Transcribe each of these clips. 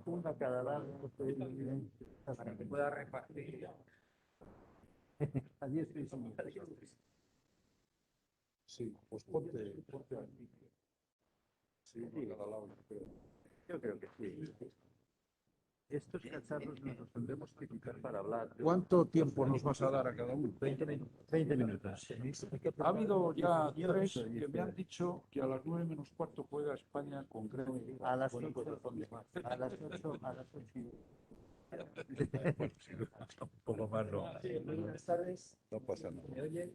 una cada lado, para que pueda repartir. Allí estoy sin. Sí, pues ponte aquí. Sí, uno a cada lado. Yo creo que sí. Estos cacharros nos los tendremos que quitar para hablar. ¿Cuánto tiempo nos vas a dar a cada uno? 20 minutos. 20 minutos. Ha habido ya tres que me han dicho que a las 9 menos cuarto juega España con Grecia. A las 8, a las 8, a las 8. Un poco más no. Buenas tardes. No pasa nada. ¿Me oye?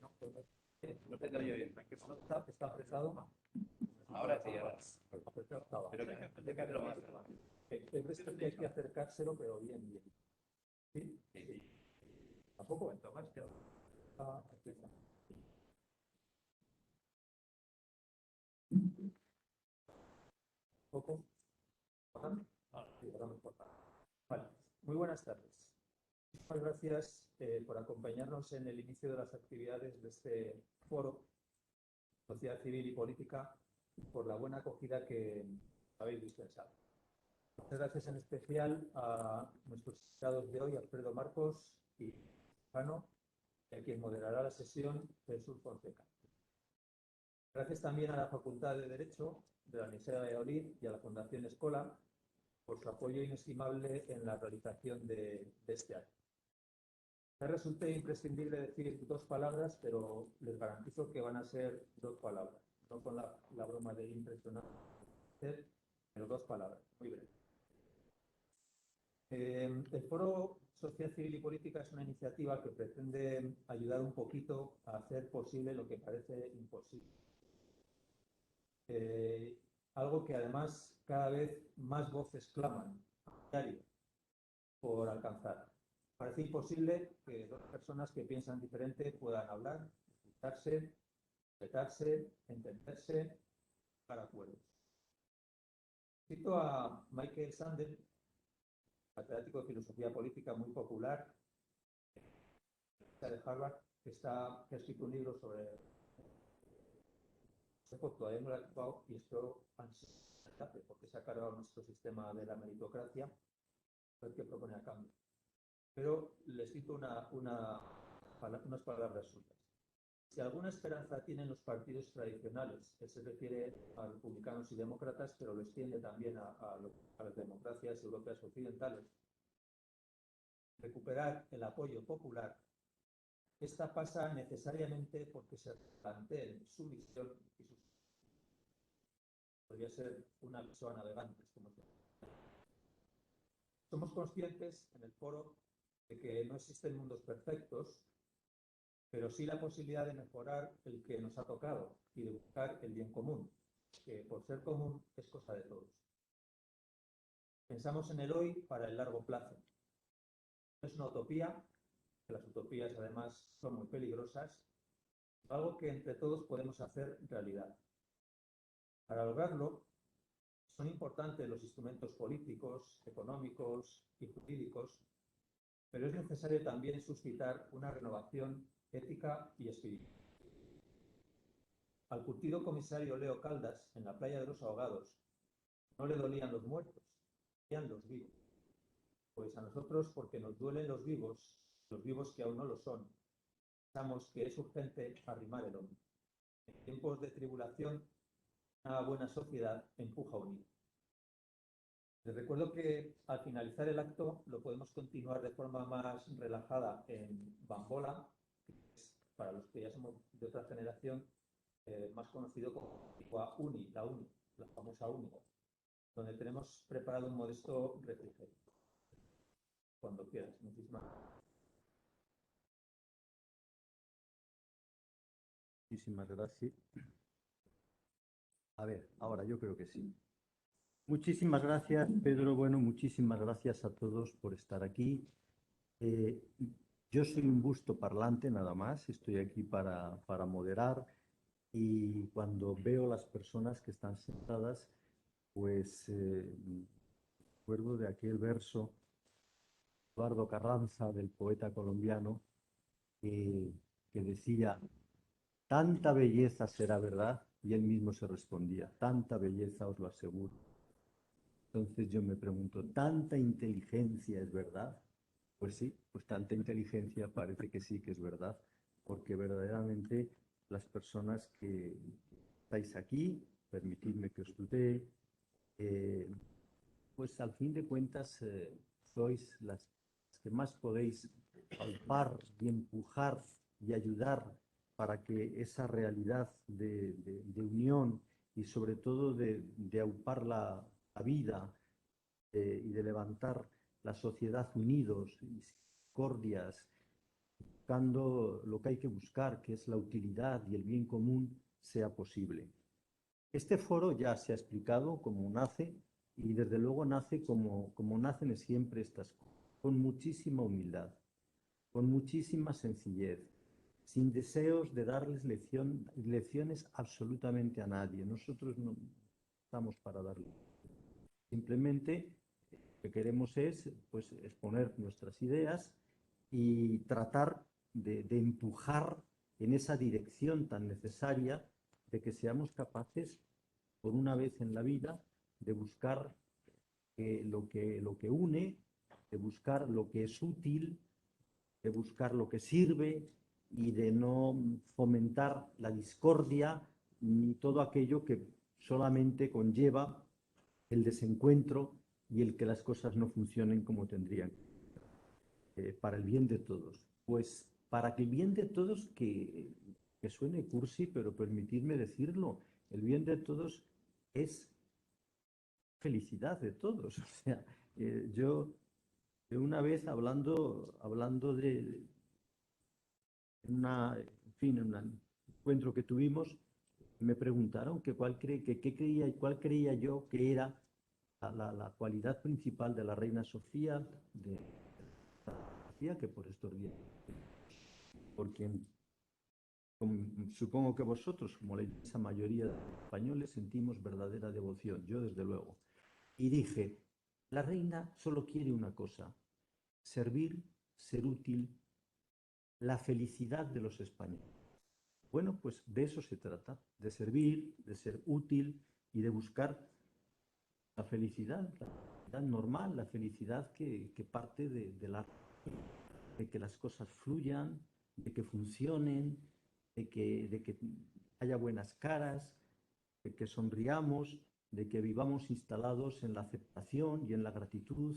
No te oye bien. ¿Está apretado? Ahora sí, ahora. Apretado. Pero déjatelo más. El resto que hay que acercárselo, pero bien, bien. ¿Sí? Sí. Tampoco cuento más que aquí está. ¿Poco? Sí, ahora me importa. Vale. Muy buenas tardes. Muchas gracias por acompañarnos en el inicio de las actividades de este foro, Sociedad Civil y Política, por la buena acogida que habéis dispensado. Muchas gracias en especial a nuestros invitados de hoy, Alfredo Marcos y Jano, y a quien moderará la sesión, Jesús Fonseca. Gracias también a la Facultad de Derecho de la Universidad de Valladolid y a la Fundación Escola por su apoyo inestimable en la realización de este acto. Me resulta imprescindible decir dos palabras, pero les garantizo que van a ser dos palabras, no con la broma de impresionar, pero dos palabras, muy breve. El Foro Sociedad Civil y Política es una iniciativa que pretende ayudar un poquito a hacer posible lo que parece imposible. Algo que además cada vez más voces claman a diario por alcanzar. Parece imposible que dos personas que piensan diferente puedan hablar, escucharse, respetarse, entenderse, para acuerdos. Cito a Michael Sandel, catedrático de filosofía política muy popular de Harvard, que ha escrito un libro sobre todavía no lo ha actuado y espero ansiosamente porque se ha cargado nuestro sistema de la meritocracia, el que propone a cambio. Pero le cito unas palabras suyas. Si alguna esperanza tienen los partidos tradicionales, él se refiere a republicanos y demócratas, pero lo extiende también a las democracias europeas occidentales, recuperar el apoyo popular, esta pasa necesariamente porque se planteen su visión y sus... Podría ser una persona navegantes, como se llama. Somos conscientes en el foro de que no existen mundos perfectos, pero sí la posibilidad de mejorar el que nos ha tocado y de buscar el bien común, que por ser común es cosa de todos. Pensamos en el hoy para el largo plazo. No es una utopía, que las utopías además son muy peligrosas, algo que entre todos podemos hacer realidad. Para lograrlo, son importantes los instrumentos políticos, económicos y jurídicos, pero es necesario también suscitar una renovación ética y espiritual. Al curtido comisario Leo Caldas, en la playa de los Ahogados, no le dolían los muertos, dolían los vivos. Pues a nosotros, porque nos duelen los vivos que aún no lo son, pensamos que es urgente arrimar el hombro. En tiempos de tribulación, una buena sociedad empuja a unir. Les recuerdo que al finalizar el acto lo podemos continuar de forma más relajada en Bambola, que es, para los que ya somos de otra generación, más conocido como la Uni, la famosa Uni, donde tenemos preparado un modesto refrigerio. Cuando quieras, muchísimas gracias. Muchísimas gracias. A ver, ahora yo creo que sí. Muchísimas gracias, Pedro. Bueno, muchísimas gracias a todos por estar aquí. Yo soy un busto parlante nada más, estoy aquí para moderar y cuando veo las personas que están sentadas, pues recuerdo de aquel verso Eduardo Carranza, del poeta colombiano, que decía, tanta belleza será verdad, y él mismo se respondía, tanta belleza os lo aseguro. Entonces yo me pregunto, ¿tanta inteligencia es verdad? Pues sí, pues tanta inteligencia parece que sí que es verdad, porque verdaderamente las personas que estáis aquí, permitidme que os tutee, eh, pues al fin de cuentas sois las que más podéis palpar y empujar y ayudar para que esa realidad de unión y sobre todo de aupar la vida y de levantar la sociedad unidos y discordias, buscando lo que hay que buscar, que es la utilidad y el bien común, sea posible. Este foro ya se ha explicado cómo nace y desde luego nace como nacen siempre estas cosas, con muchísima humildad, con muchísima sencillez, sin deseos de darles lecciones absolutamente a nadie. Nosotros no estamos para darle. Simplemente lo que queremos es pues, exponer nuestras ideas y tratar de empujar en esa dirección tan necesaria de que seamos capaces, por una vez en la vida, de buscar lo que une, de buscar lo que es útil, de buscar lo que sirve y de no fomentar la discordia ni todo aquello que solamente conlleva el desencuentro y el que las cosas no funcionen como tendrían, para el bien de todos. Pues para que el bien de todos, que suene cursi, pero permitidme decirlo, el bien de todos es felicidad de todos. O sea, yo una vez hablando de en fin, en un encuentro que tuvimos, me preguntaron cuál creía yo que era la cualidad principal de la reina Sofía, que por estos días, por quien supongo que vosotros, como la inmensa mayoría de españoles, sentimos verdadera devoción, yo desde luego. Y dije, la reina solo quiere una cosa, servir, ser útil, la felicidad de los españoles. Bueno, pues de eso se trata, de servir, de ser útil y de buscar la felicidad normal, la felicidad que parte de que las cosas fluyan, de que funcionen, de que haya buenas caras, de que sonriamos, de que vivamos instalados en la aceptación y en la gratitud,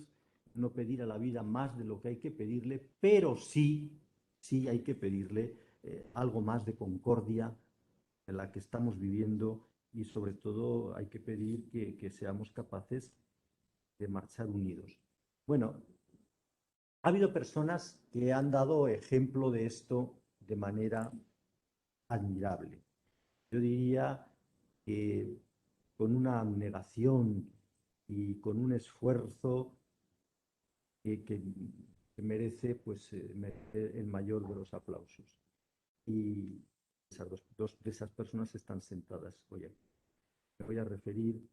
no pedir a la vida más de lo que hay que pedirle, pero sí hay que pedirle algo más de concordia en la que estamos viviendo y sobre todo hay que pedir que seamos capaces de marchar unidos. Bueno, ha habido personas que han dado ejemplo de esto de manera admirable. Yo diría que con una abnegación y con un esfuerzo que merece, pues, merece el mayor de los aplausos. Y esas dos de esas personas están sentadas hoy aquí. Me voy a referir,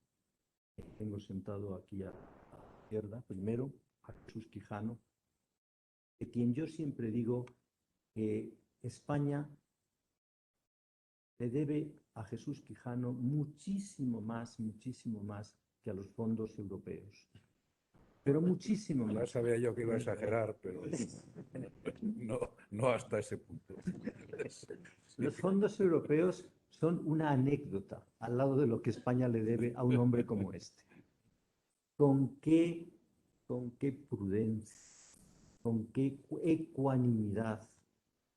tengo sentado aquí a la izquierda, primero, a Jesús Quijano, de quien yo siempre digo que España le debe a Jesús Quijano muchísimo más que a los fondos europeos. Pero muchísimo Ya más. sabía yo que iba a exagerar, pero no hasta ese punto. Los fondos europeos son una anécdota al lado de lo que España le debe a un hombre como este. ¿Con qué prudencia, con qué ecuanimidad,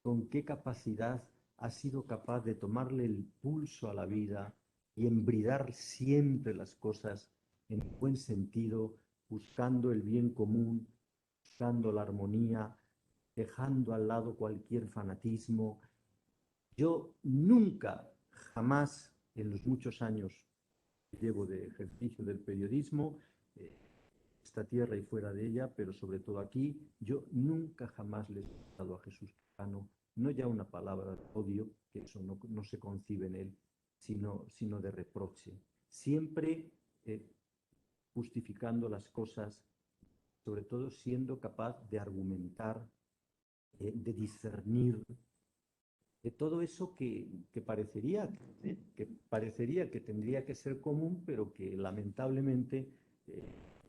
con qué capacidad ha sido capaz de tomarle el pulso a la vida y embridar siempre las cosas en buen sentido, buscando el bien común, buscando la armonía, dejando al lado cualquier fanatismo? Yo nunca, jamás, en los muchos años que llevo de ejercicio del periodismo, esta tierra y fuera de ella, pero sobre todo aquí, yo nunca jamás le he dado a Jesús Quijano, no ya una palabra de odio, que eso no se concibe en él, sino de reproche. Siempre justificando las cosas, sobre todo siendo capaz de argumentar, de discernir, de todo eso que parecería que tendría que ser común, pero que lamentablemente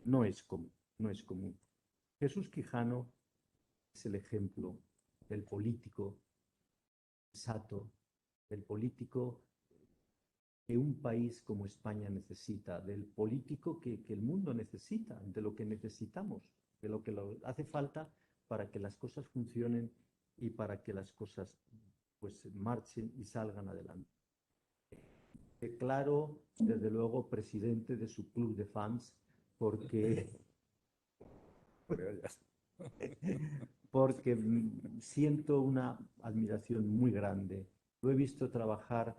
no es común, no es común. Jesús Quijano es el ejemplo del político sensato, del político que un país como España necesita, del político que el mundo necesita, de lo que necesitamos, de lo que hace falta para que las cosas funcionen y para que las cosas pues marchen y salgan adelante. Declaro, desde luego, presidente de su club de fans porque porque siento una admiración muy grande. Lo he visto trabajar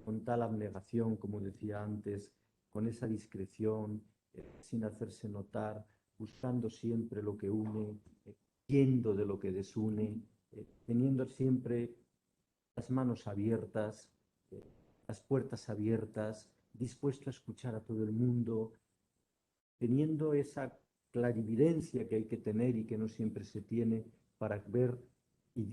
con tal abnegación, como decía antes, con esa discreción, sin hacerse notar, buscando siempre lo que une, yendo de lo que desune, teniendo siempre las manos abiertas, las puertas abiertas, dispuesto a escuchar a todo el mundo, teniendo esa clarividencia que hay que tener y que no siempre se tiene para ver y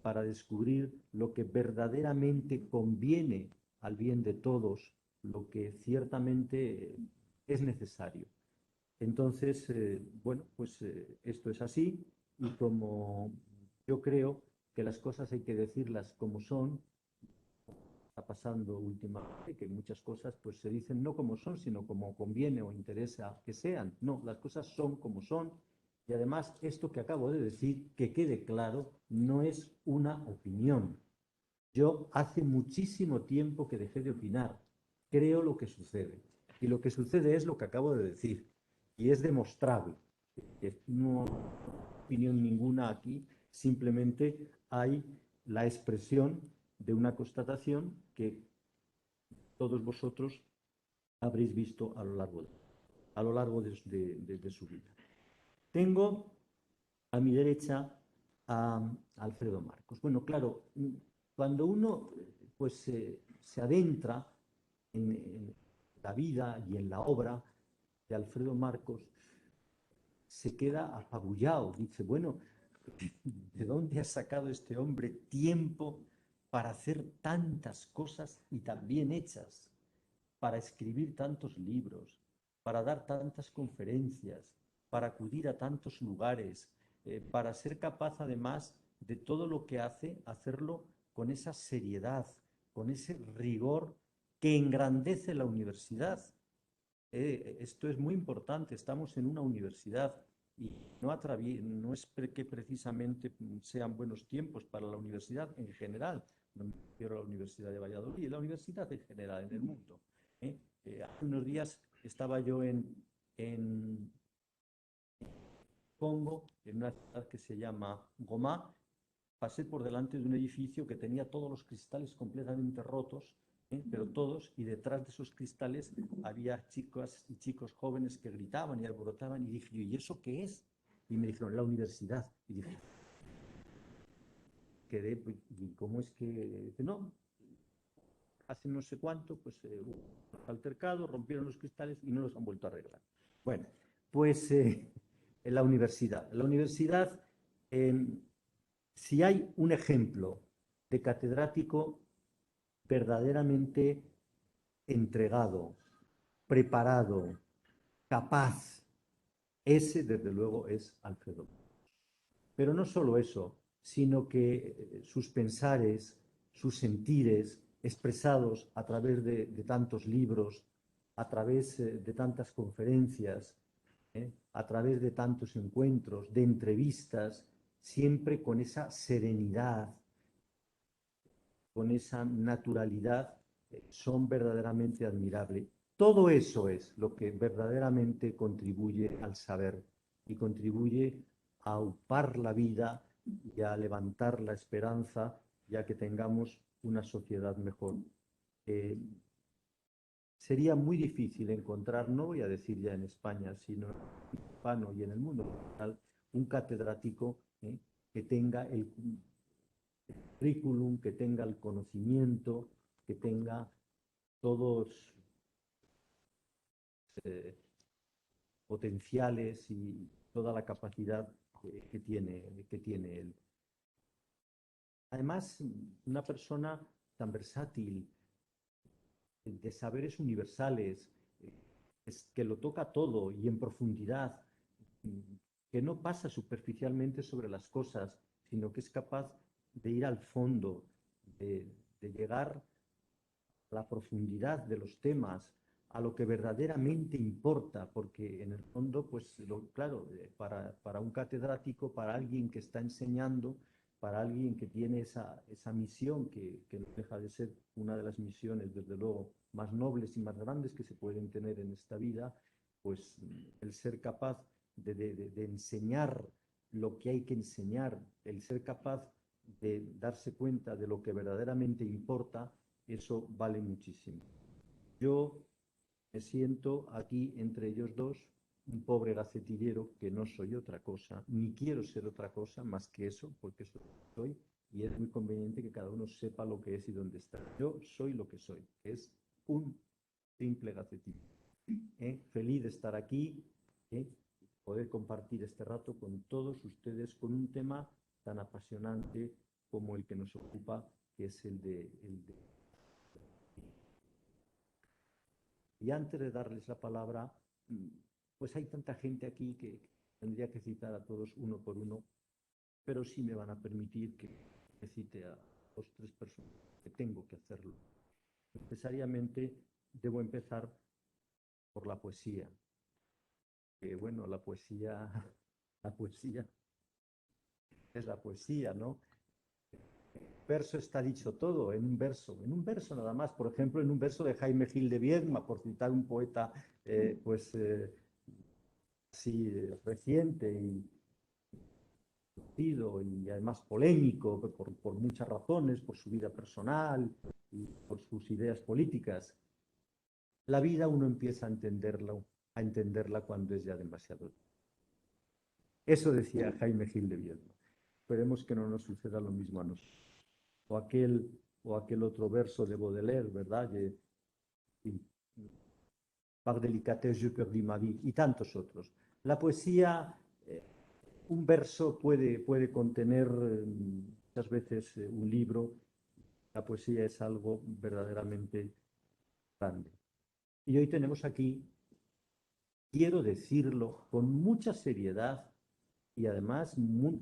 para descubrir lo que verdaderamente conviene al bien de todos, lo que ciertamente es necesario. Entonces, bueno, pues esto es así y como yo creo que las cosas hay que decirlas como son, está pasando últimamente, que muchas cosas pues se dicen no como son, sino como conviene o interesa que sean. No, las cosas son como son. Y además, esto que acabo de decir, que quede claro, no es una opinión. Yo hace muchísimo tiempo que dejé de opinar. Creo lo que sucede. Y lo que sucede es lo que acabo de decir. Y es demostrable. No hay opinión ninguna aquí, simplemente hay la expresión de una constatación que todos vosotros habréis visto a lo largo de su vida. Tengo a mi derecha a Alfredo Marcos. Bueno, claro, cuando uno pues, se adentra en la vida y en la obra de Alfredo Marcos, se queda apabullado. Dice, bueno, ¿de dónde ha sacado este hombre tiempo para hacer tantas cosas y tan bien hechas? Para escribir tantos libros, para dar tantas conferencias, para acudir a tantos lugares, para ser capaz además de todo lo que hace, hacerlo con esa seriedad, con ese rigor que engrandece la universidad. Esto es muy importante, estamos en una universidad y no es que precisamente sean buenos tiempos para la universidad en general, no me refiero a la Universidad de Valladolid, la universidad en general en el mundo. Hace unos días estaba yo en Congo, en una ciudad que se llama Goma, pasé por delante de un edificio que tenía todos los cristales completamente rotos, pero todos, y detrás de esos cristales había chicas y chicos jóvenes que gritaban y alborotaban, y dije yo, ¿y eso qué es? Y me dijeron, la universidad. Y dije, quedé, ¿y cómo es que? Dice, no, hace no sé cuánto, pues altercado, rompieron los cristales y no los han vuelto a arreglar. Bueno, pues en la universidad. La universidad, si hay un ejemplo de catedrático verdaderamente entregado, preparado, capaz, ese desde luego es Alfredo. Pero no solo eso, sino que sus pensares, sus sentires, expresados a través de tantos libros, a través de tantas conferencias, a través de tantos encuentros, de entrevistas, siempre con esa serenidad, con esa naturalidad, son verdaderamente admirables. Todo eso es lo que verdaderamente contribuye al saber y contribuye a aupar la vida y a levantar la esperanza, ya que tengamos una sociedad mejor. Sería muy difícil encontrar, no voy a decir ya en España, sino en hispano y en el mundo, un catedrático que tenga el currículum, que tenga el conocimiento, que tenga todos potenciales y toda la capacidad que tiene él. Además, una persona tan versátil, de saberes universales, es que lo toca todo y en profundidad, que no pasa superficialmente sobre las cosas, sino que es capaz de ir al fondo, de, de llegar a la profundidad de los temas, a lo que verdaderamente importa, porque en el fondo, pues claro, para un catedrático, para alguien que está enseñando, para alguien que tiene esa misión, que no deja de ser una de las misiones, desde luego, más nobles y más grandes que se pueden tener en esta vida, pues el ser capaz de enseñar lo que hay que enseñar, el ser capaz de darse cuenta de lo que verdaderamente importa, eso vale muchísimo. Yo me siento aquí entre ellos dos, un pobre gacetillero que no soy otra cosa, ni quiero ser otra cosa más que eso, porque eso soy, y es muy conveniente que cada uno sepa lo que es y dónde está. Yo soy lo que soy, que es un simple gacetillero. Feliz de estar aquí, poder compartir este rato con todos ustedes con un tema tan apasionante como el que nos ocupa, que es el de. Y antes de darles la palabra, pues hay tanta gente aquí que tendría que citar a todos uno por uno, pero sí me van a permitir que cite a dos o tres personas, que tengo que hacerlo. Necesariamente debo empezar por la poesía. Que bueno, la poesía es la poesía, ¿no? Verso está dicho todo, en un verso nada más, por ejemplo, en un verso de Jaime Gil de Biedma, por citar un poeta, así reciente y además polémico por muchas razones, por su vida personal y por sus ideas políticas. La vida uno empieza a entenderla cuando es ya demasiado. Eso decía Jaime Gil de Biedma. Esperemos que no nos suceda lo mismo a nosotros. O aquel otro verso de Baudelaire, ¿verdad? Par délicatesse, je perdis ma vie, y tantos otros. La poesía, un verso puede contener muchas veces un libro. La poesía es algo verdaderamente grande. Y hoy tenemos aquí, quiero decirlo con mucha seriedad y además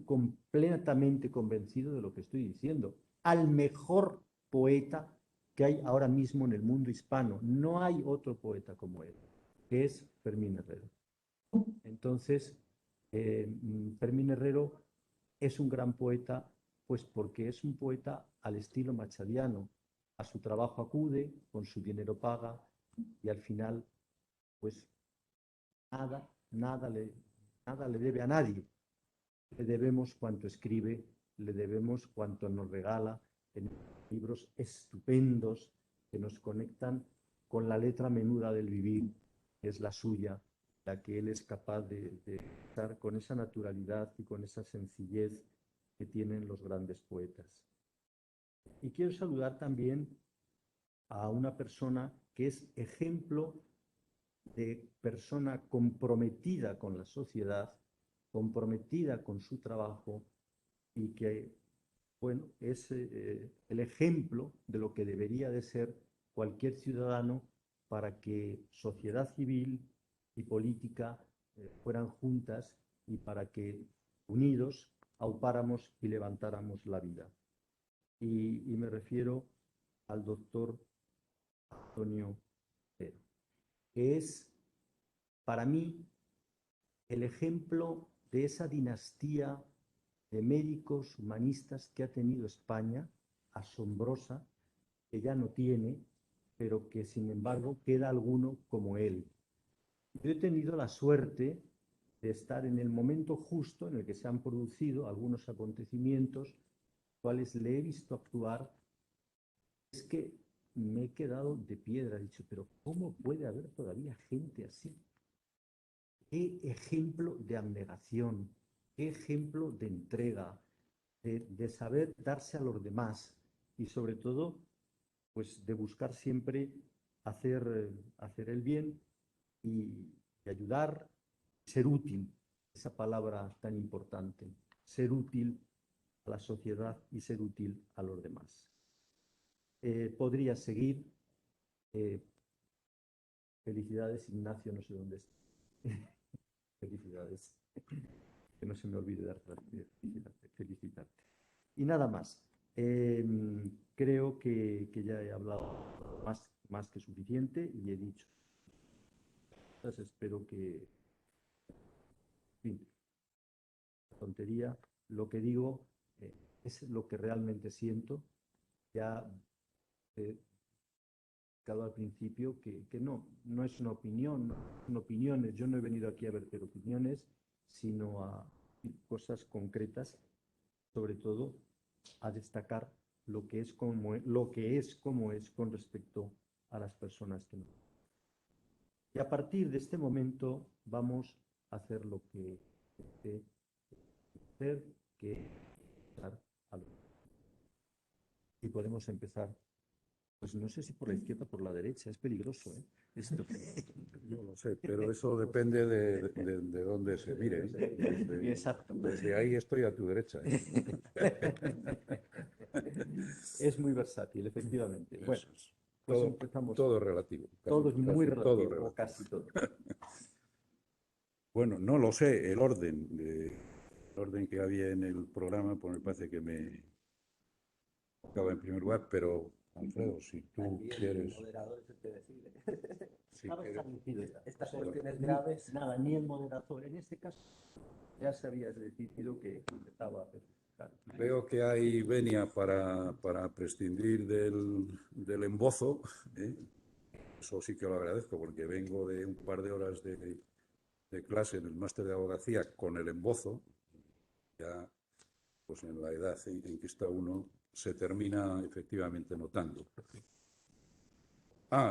completamente convencido de lo que estoy diciendo, al mejor poeta que hay ahora mismo en el mundo hispano. No hay otro poeta como él, que es Fermín Herrero. Entonces, Fermín Herrero es un gran poeta, pues porque es un poeta al estilo machadiano. A su trabajo acude, con su dinero paga, y al final, pues nada le debe a nadie. Le debemos cuanto escribe, le debemos cuanto nos regala en libros estupendos que nos conectan con la letra menuda del vivir, que es la suya, la que él es capaz de estar con esa naturalidad y con esa sencillez que tienen los grandes poetas. Y quiero saludar también a una persona que es ejemplo de persona comprometida con la sociedad, comprometida con su trabajo y que, bueno, es el ejemplo de lo que debería de ser cualquier ciudadano para que sociedad civil y política fueran juntas y para que unidos aupáramos y levantáramos la vida. Y me refiero al doctor Antonio Pérez, que es para mí el ejemplo de esa dinastía de médicos humanistas que ha tenido España, asombrosa, que ya no tiene, pero que sin embargo queda alguno como él. Yo he tenido la suerte de estar en el momento justo en el que se han producido algunos acontecimientos, cuales le he visto actuar. Es que me he quedado de piedra, he dicho, pero ¿cómo puede haber todavía gente así? Qué ejemplo de abnegación, qué ejemplo de entrega, de saber darse a los demás y sobre todo, pues de buscar siempre hacer el bien y ayudar, ser útil, esa palabra tan importante, ser útil a la sociedad y ser útil a los demás. Podría seguir, Felicidades, Ignacio, no sé dónde está. Felicidades. Que no se me olvide darte felicitarte. Y nada más. Creo que ya he hablado más que suficiente y he dicho. Entonces espero que, en fin, tontería, lo que digo es lo que realmente siento. Ya he explicado al principio que no es una opinión, no son opiniones. Yo no he venido aquí a verter opiniones, sino a cosas concretas, sobre todo a destacar lo que es como es con respecto a las personas que no. Y a partir de este momento vamos a hacer lo que hacer, que empezar y podemos empezar, pues no sé si por la izquierda o por la derecha, es peligroso, ¿eh? Esto. No lo sé, pero eso depende de dónde se mire. Exacto. Desde ahí estoy a tu derecha. Es muy versátil, efectivamente. Eso Bueno, es. pues Todo, empezamos. todo relativo. Todo es muy casi relativo, todo relativo. o casi todo. Bueno, no lo sé, el orden que había en el programa, pues me parece que me acaba en primer lugar, pero Alfredo, si tú quieres. El moderador es el que decide. si Estaba quieres- establecido. Estas cuestiones graves. Nada, ni el moderador. En este caso ya se había decidido que empezaba a hacer. Veo que hay venia para prescindir del embozo, ¿eh? Eso sí que lo agradezco, porque vengo de un par de horas de clase en el máster de abogacía con el embozo. Ya, pues en la edad en que está uno, se termina efectivamente notando.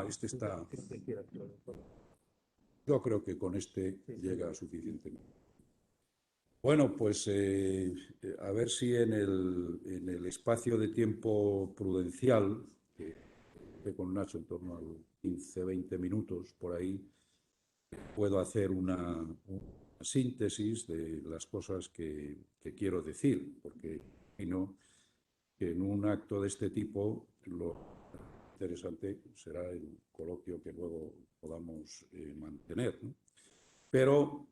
Este está. Yo creo que con este llega suficientemente. Bueno, pues a ver si en el espacio de tiempo prudencial, que con Nacho en torno a 15-20 minutos por ahí, puedo hacer una síntesis de las cosas que quiero decir, porque no, que en un acto de este tipo lo interesante será el coloquio que luego podamos mantener, ¿no? Pero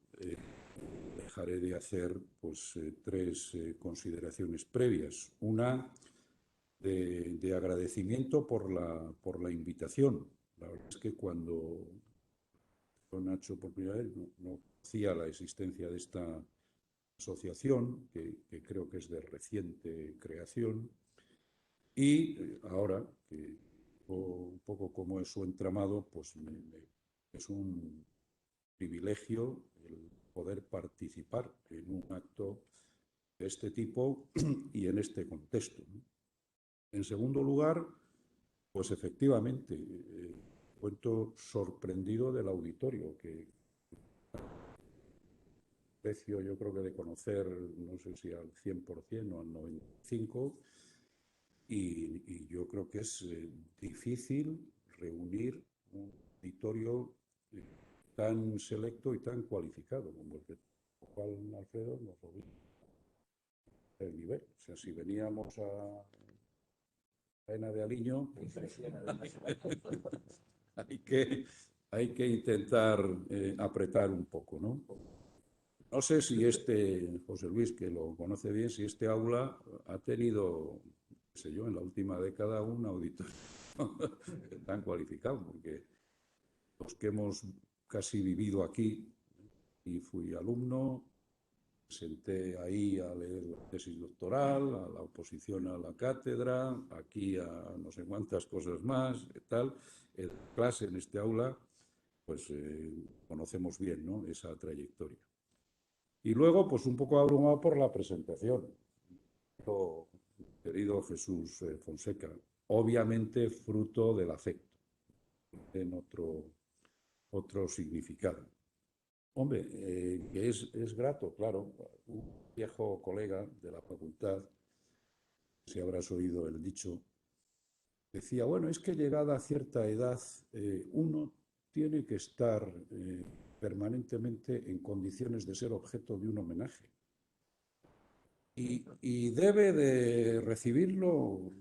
dejaré de hacer pues, tres consideraciones previas. Una de agradecimiento por la invitación. La verdad es que cuando Nacho por primera vez no conocía la existencia de esta asociación, que creo que es de reciente creación, y ahora, que un poco como es su entramado, pues es un privilegio el poder participar en un acto de este tipo y en este contexto, ¿no? En segundo lugar, pues efectivamente, cuento sorprendido del auditorio, que precio yo creo que de conocer, no sé si al 100% o al 95%, y yo creo que es difícil reunir un auditorio tan selecto y tan cualificado como el que Juan Alfredo nos lo dijo. El nivel. O sea, si veníamos a Arena de Aliño, pues hay que intentar apretar un poco, ¿no? No sé si José Luis, que lo conoce bien, si este aula ha tenido, qué sé yo, en la última década un auditorio tan cualificado, porque los que hemos casi vivido aquí, y fui alumno, senté ahí a leer la tesis doctoral, a la oposición a la cátedra, aquí a no sé cuántas cosas más, tal. En clase, en este aula, pues conocemos bien, ¿no?, esa trayectoria. Y luego, pues un poco abrumado por la presentación. Querido Jesús Fonseca, obviamente fruto del afecto, en otro significado. Hombre, que es grato, claro. Un viejo colega de la facultad, si habrás oído el dicho, decía, bueno, es que llegada a cierta edad uno tiene que estar permanentemente en condiciones de ser objeto de un homenaje. Y debe de recibirlo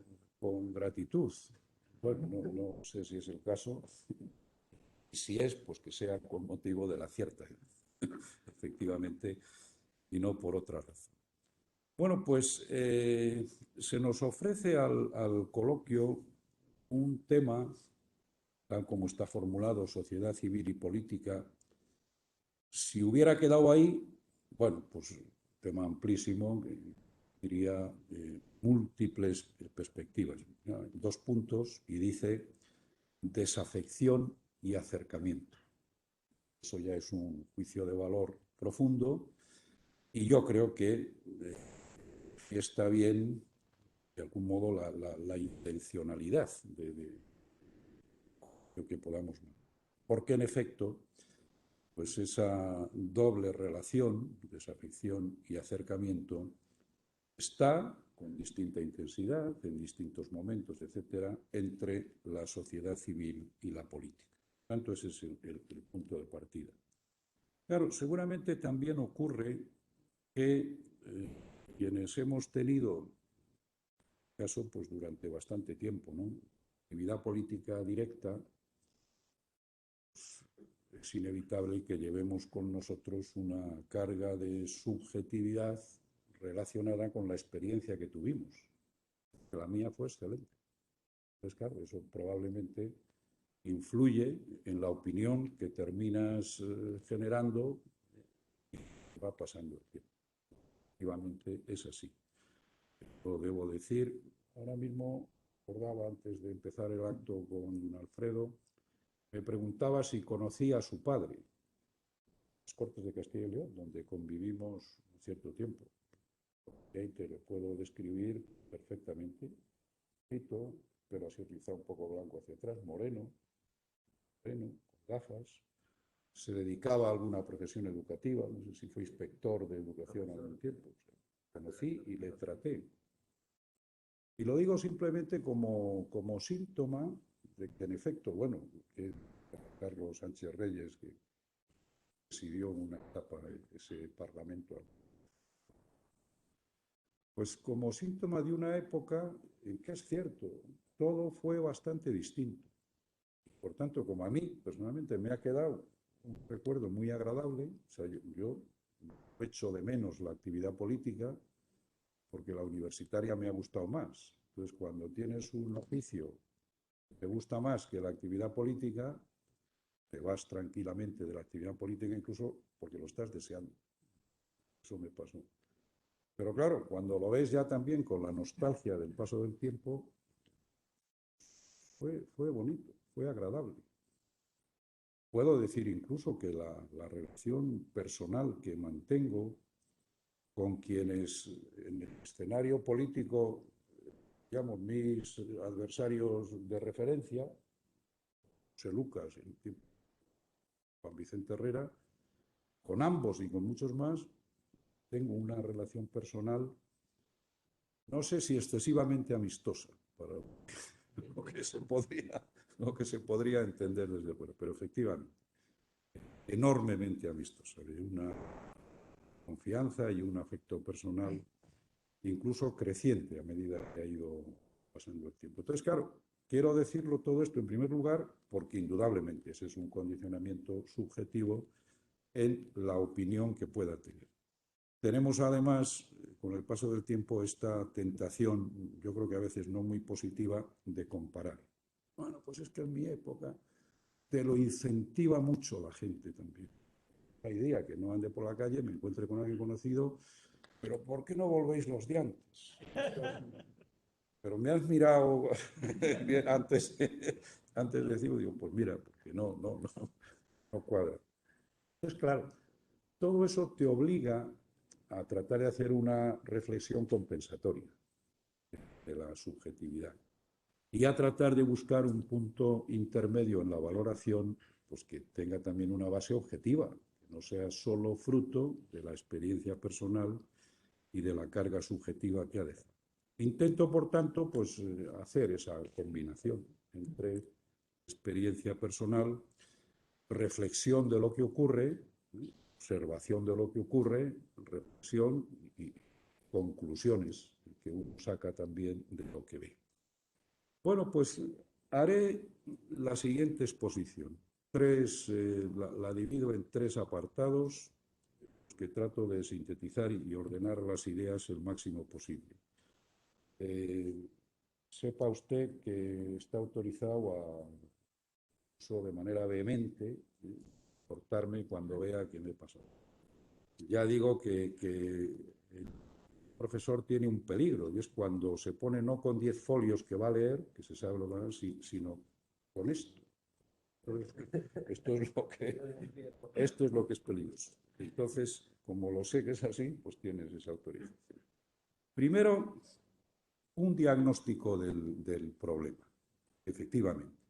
con gratitud. Bueno, no sé si es el caso. si es, pues que sea con motivo de la cierta edad, efectivamente, y no por otra razón. Bueno, pues se nos ofrece al coloquio un tema, tal como está formulado, sociedad civil y política. Si hubiera quedado ahí, bueno, pues tema amplísimo, diría múltiples perspectivas. ¿No? 2 puntos y dice desafección y acercamiento. Eso ya es un juicio de valor profundo y yo creo que está bien, de algún modo, la intencionalidad de que podamos. Porque, en efecto, pues esa doble relación, desafección y acercamiento, está con distinta intensidad, en distintos momentos, etcétera, entre la sociedad civil y la política. Por tanto, ese es el punto de partida. Claro, seguramente también ocurre que quienes hemos tenido, caso, pues durante bastante tiempo, ¿no?, actividad política directa, pues, es inevitable que llevemos con nosotros una carga de subjetividad relacionada con la experiencia que tuvimos. La mía fue excelente. Entonces, claro, eso probablemente influye en la opinión que terminas generando y va pasando el tiempo. Efectivamente es así. Lo debo decir. Ahora mismo, recordaba antes de empezar el acto con Alfredo, me preguntaba si conocía a su padre, las Cortes de Castilla y León, donde convivimos un cierto tiempo. Y ahí te lo puedo describir perfectamente. Pero así rizado un poco blanco hacia atrás, moreno, con gafas. Se dedicaba a alguna profesión educativa, no sé si fue inspector de educación algún tiempo. O sea, conocí y le traté. Y lo digo simplemente como síntoma de que, en efecto, bueno, que Carlos Sánchez Reyes, que presidió una etapa ese Parlamento, pues como síntoma de una época en que es cierto, todo fue bastante distinto. Por tanto, como a mí personalmente me ha quedado un recuerdo muy agradable, o sea, yo echo de menos la actividad política porque la universitaria me ha gustado más. Entonces, cuando tienes un oficio que te gusta más que la actividad política, te vas tranquilamente de la actividad política incluso porque lo estás deseando. Eso me pasó. Pero claro, cuando lo ves ya también con la nostalgia del paso del tiempo, fue bonito, fue agradable. Puedo decir incluso que la relación personal que mantengo con quienes en el escenario político, digamos, mis adversarios de referencia, José Lucas, Juan Vicente Herrera, con ambos y con muchos más, tengo una relación personal, no sé si excesivamente amistosa, para lo que se podría entender desde fuera, pero efectivamente, enormemente amistosa, de una confianza y un afecto personal incluso creciente a medida que ha ido pasando el tiempo. Entonces, claro, quiero decirlo todo esto en primer lugar porque indudablemente ese es un condicionamiento subjetivo en la opinión que pueda tener. Tenemos además, con el paso del tiempo, esta tentación, yo creo que a veces no muy positiva, de comparar. Bueno, pues es que en mi época te lo incentiva mucho la gente también. La idea que no ande por la calle, me encuentre con alguien conocido, pero ¿por qué no volvéis los de antes? Pero me has mirado bien antes de decir, digo, pues mira, porque no cuadra. Entonces, claro, todo eso te obliga a tratar de hacer una reflexión compensatoria de la subjetividad y a tratar de buscar un punto intermedio en la valoración, pues que tenga también una base objetiva, que no sea solo fruto de la experiencia personal y de la carga subjetiva que ha dejado. Intento, por tanto, pues hacer esa combinación entre experiencia personal, reflexión de lo que ocurre, observación de lo que ocurre, reflexión y conclusiones que uno saca también de lo que ve. Bueno, pues haré la siguiente exposición. la divido en 3 apartados que trato de sintetizar y ordenar las ideas el máximo posible. Sepa usted que está autorizado a uso de manera vehemente, cortarme cuando vea que me he pasado. Ya digo que el profesor tiene un peligro, y es cuando se pone no con 10 folios que va a leer, que se sabe lo que va a leer, sino con esto. Esto es lo que es peligroso. Entonces, como lo sé que es así, pues tienes esa autorización. Primero, un diagnóstico del problema. Efectivamente,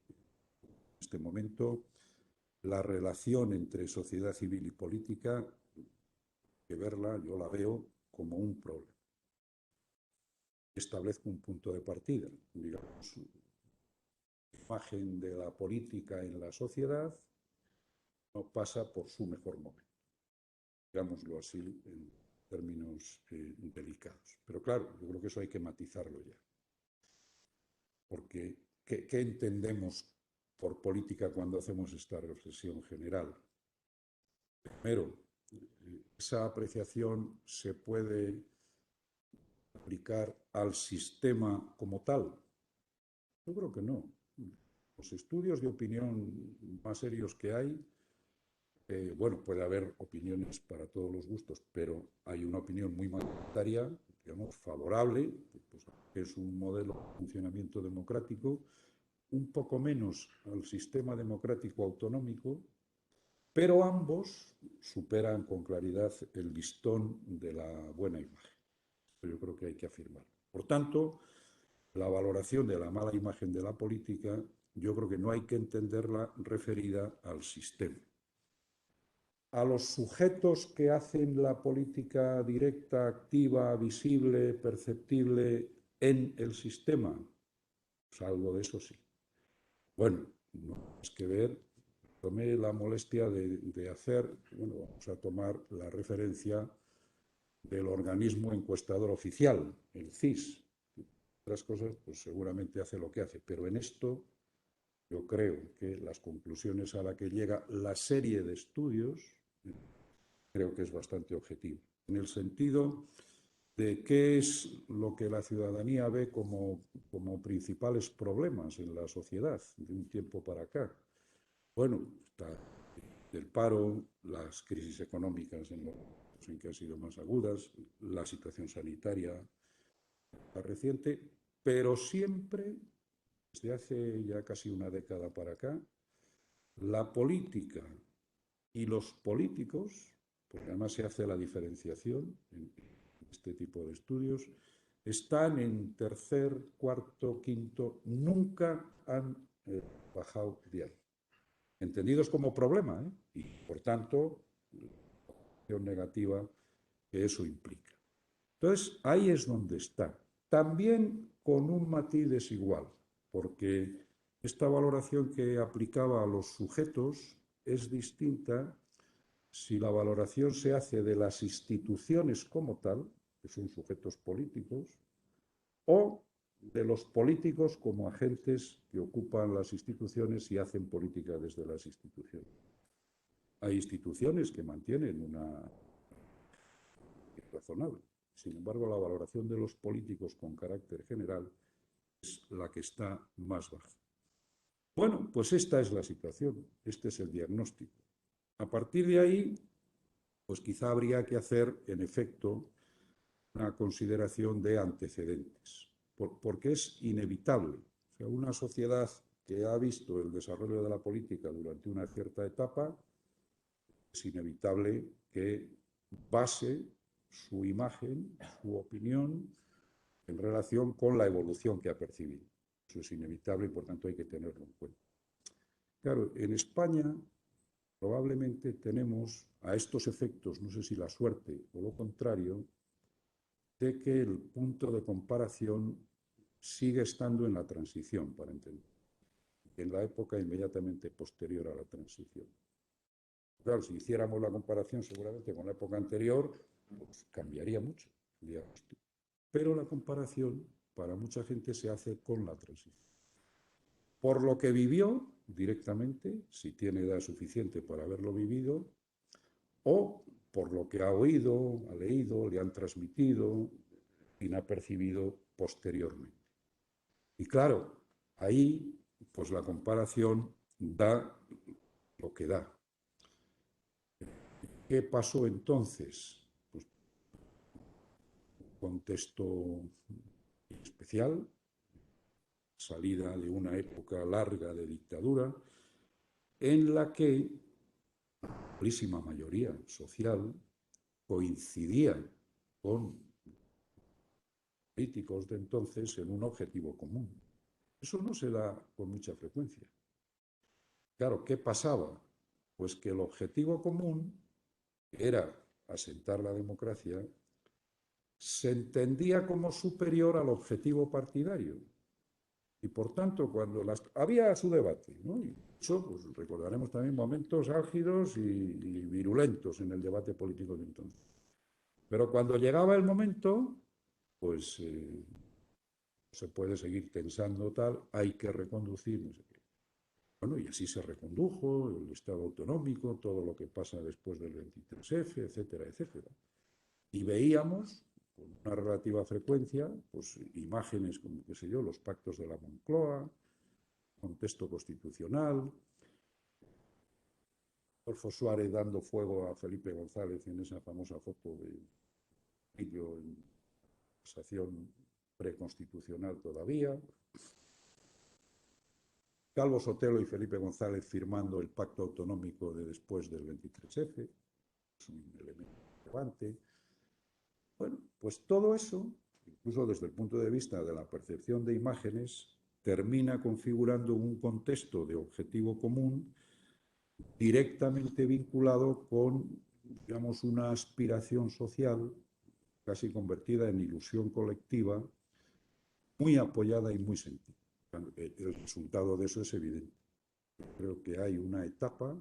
en este momento, la relación entre sociedad civil y política, yo la veo como un problema. Establezco un punto de partida, digamos, la imagen de la política en la sociedad no pasa por su mejor momento, digámoslo así en términos delicados. Pero claro, yo creo que eso hay que matizarlo ya. Porque, ¿qué entendemos por política cuando hacemos esta reflexión general? Primero, esa apreciación se puede aplicar al sistema como tal. Yo creo que no. Los estudios de opinión más serios que hay, bueno, puede haber opiniones para todos los gustos, pero hay una opinión muy mayoritaria, digamos, favorable, pues, que es un modelo de funcionamiento democrático, un poco menos al sistema democrático autonómico, pero ambos superan con claridad el listón de la buena imagen. Esto yo creo que hay que afirmar. Por tanto, la valoración de la mala imagen de la política, yo creo que no hay que entenderla referida al sistema. A los sujetos que hacen la política directa, activa, visible, perceptible en el sistema, pues algo de eso sí. Bueno, no es que ver, tomé la molestia de hacer, bueno, vamos a tomar la referencia del organismo encuestador oficial, el CIS. Otras cosas, pues seguramente hace lo que hace, pero en esto yo creo que las conclusiones a las que llega la serie de estudios, creo que es bastante objetivo, en el sentido de qué es lo que la ciudadanía ve como principales problemas en la sociedad de un tiempo para acá. Bueno, está el paro, las crisis económicas en que han sido más agudas, la situación sanitaria reciente, pero siempre, desde hace ya casi una década para acá, la política y los políticos, porque además se hace la diferenciación en este tipo de estudios, están en tercer, cuarto, quinto, nunca han bajado de ahí. Entendidos como problema, y por tanto, la acción negativa que eso implica. Entonces, ahí es donde está. También con un matiz desigual, porque esta valoración que aplicaba a los sujetos es distinta si la valoración se hace de las instituciones como tal, que son sujetos políticos, o de los políticos como agentes que ocupan las instituciones y hacen política desde las instituciones. Hay instituciones que mantienen una razonable. Sin embargo, la valoración de los políticos con carácter general es la que está más baja. Bueno, pues esta es la situación, este es el diagnóstico. A partir de ahí, pues quizá habría que hacer, en efecto, una consideración de antecedentes, porque es inevitable. O sea, una sociedad que ha visto el desarrollo de la política durante una cierta etapa, es inevitable que base su imagen, su opinión, en relación con la evolución que ha percibido. Eso es inevitable y, por tanto, hay que tenerlo en cuenta. Claro, en España probablemente tenemos a estos efectos, no sé si la suerte o lo contrario, de que el punto de comparación sigue estando en la transición, para entender, en la época inmediatamente posterior a la transición. Claro, si hiciéramos la comparación seguramente con la época anterior, pues cambiaría mucho el diagnóstico. Pero la comparación para mucha gente se hace con la transición. Por lo que vivió directamente, si tiene edad suficiente para haberlo vivido, o por lo que ha oído, ha leído, le han transmitido y ha percibido posteriormente. Y claro, ahí pues la comparación da lo que da. ¿Qué pasó entonces? Pues un contexto especial, salida de una época larga de dictadura, en la que la amplísima mayoría social coincidía con políticos de entonces en un objetivo común. Eso no se da con mucha frecuencia. Claro, ¿qué pasaba? Pues que el objetivo común, que era asentar la democracia, se entendía como superior al objetivo partidario. Y por tanto, cuando había su debate, ¿no? Y eso, pues, recordaremos también momentos álgidos y virulentos en el debate político de entonces. Pero cuando llegaba el momento, pues se puede seguir tensando tal, hay que reconducir, no sé qué. Bueno, y así se recondujo el Estado autonómico, todo lo que pasa después del 23F, etcétera, etcétera. Y veíamos con una relativa frecuencia pues, imágenes como, qué sé yo, los pactos de la Moncloa, contexto constitucional, Adolfo Suárez dando fuego a Felipe González en esa famosa foto de ello en sensación preconstitucional todavía, Calvo Sotelo y Felipe González firmando el pacto autonómico de después del 23F, es un elemento relevante. Bueno, pues todo eso, incluso desde el punto de vista de la percepción de imágenes, termina configurando un contexto de objetivo común directamente vinculado con, digamos, una aspiración social casi convertida en ilusión colectiva, muy apoyada y muy sentida. El resultado de eso es evidente. Creo que hay una etapa,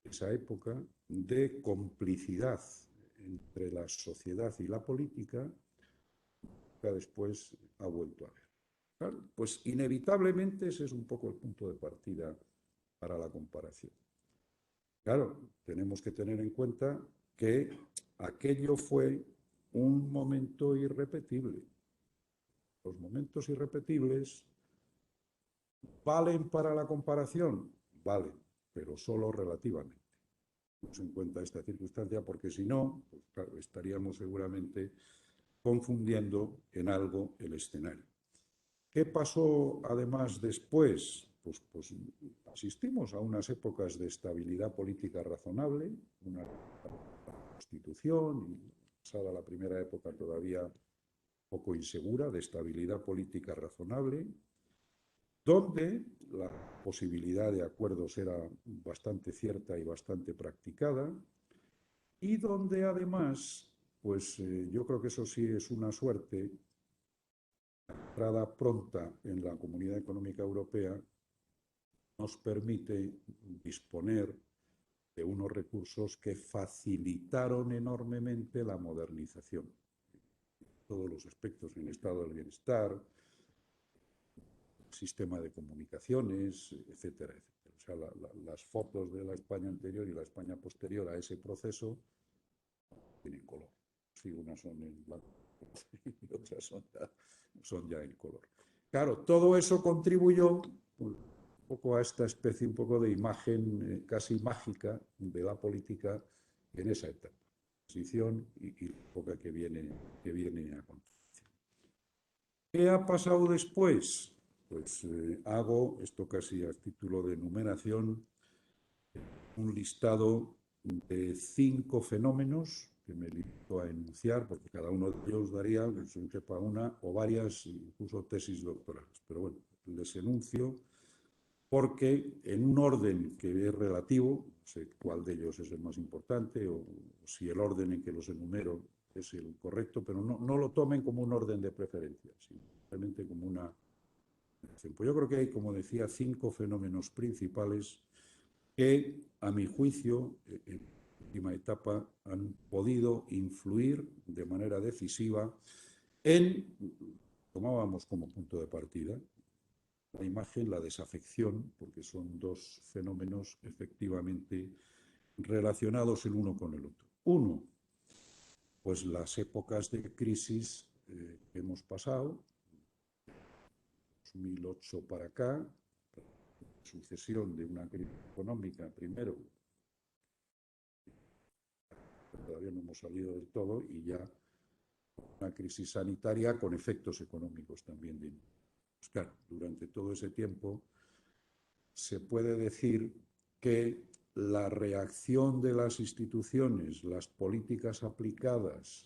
esa época, de complicidad entre la sociedad y la política, que después ha vuelto a ver. Claro, pues inevitablemente ese es un poco el punto de partida para la comparación. Claro, tenemos que tener en cuenta que aquello fue un momento irrepetible. Los momentos irrepetibles ¿valen para la comparación? Valen, pero solo relativamente. Tenemos en cuenta esta circunstancia porque si no, pues, claro, estaríamos seguramente confundiendo en algo el escenario. ¿Qué pasó además después? Pues asistimos a unas épocas de estabilidad política razonable, una constitución, y pasada la primera época todavía poco insegura, de estabilidad política razonable, donde la posibilidad de acuerdos era bastante cierta y bastante practicada, y donde además, pues yo creo que eso sí es una suerte, la entrada pronta en la Comunidad Económica Europea nos permite disponer de unos recursos que facilitaron enormemente la modernización. Todos los aspectos en el estado del bienestar, sistema de comunicaciones, etcétera, etcétera. O sea, las fotos de la España anterior y la España posterior a ese proceso tienen color. Sí, unas son en blanco y otras son ya en color. Claro, todo eso contribuyó un poco a esta especie, un poco de imagen casi mágica de la política en esa etapa. Transición y la época que viene a continuación. ¿Qué ha pasado después? Pues hago, esto casi a título de enumeración, un listado de 5 fenómenos que me limito a enunciar, porque cada uno de ellos daría, si sepa una o varias, incluso tesis doctorales. Pero bueno, les enuncio porque en un orden que es relativo, no sé cuál de ellos es el más importante o si el orden en que los enumero es el correcto, pero no lo tomen como un orden de preferencia, sino simplemente como una... Pues yo creo que hay, como decía, 5 fenómenos principales que, a mi juicio, en la última etapa, han podido influir de manera decisiva en, tomábamos como punto de partida, la imagen la desafección, porque son dos fenómenos efectivamente relacionados el uno con el otro. Uno, pues las épocas de crisis que hemos pasado, 2008 para acá, sucesión de una crisis económica primero, todavía no hemos salido del todo, y ya una crisis sanitaria con efectos económicos también. Pues claro, durante todo ese tiempo se puede decir que la reacción de las instituciones, las políticas aplicadas,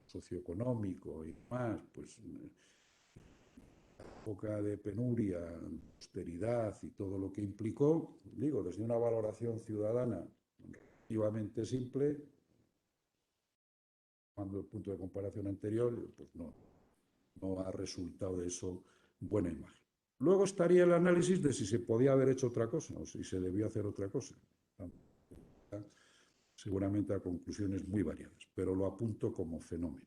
socioeconómico y más, pues época de penuria, austeridad y todo lo que implicó, digo, desde una valoración ciudadana relativamente simple, tomando el punto de comparación anterior, pues no ha resultado de eso buena imagen. Luego estaría el análisis de si se podía haber hecho otra cosa o si se debió hacer otra cosa. Seguramente a conclusiones muy variadas, pero lo apunto como fenómeno.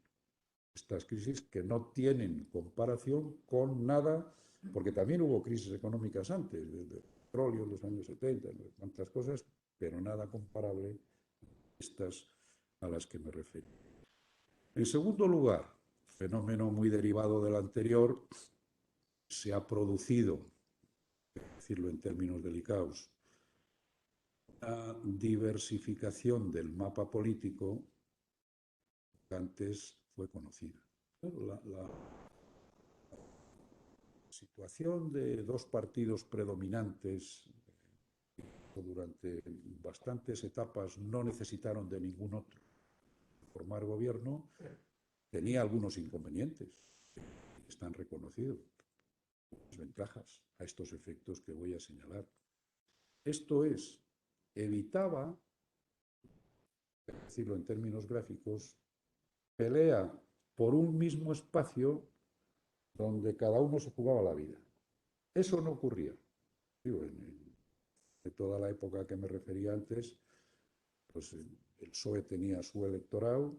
Estas crisis que no tienen comparación con nada, porque también hubo crisis económicas antes, del petróleo en los años 70, tantas cosas, pero nada comparable a estas a las que me refiero. En segundo lugar, fenómeno muy derivado del anterior, se ha producido, decirlo en términos delicados, una diversificación del mapa político que antes fue conocida. La situación de dos partidos predominantes durante bastantes etapas no necesitaron de ningún otro formar gobierno, tenía algunos inconvenientes, están reconocidos, desventajas a estos efectos que voy a señalar. Esto es, evitaba, decirlo en términos gráficos, pelea por un mismo espacio donde cada uno se jugaba la vida. Eso no ocurría. Digo, de toda la época que me refería antes, pues el PSOE tenía su electorado,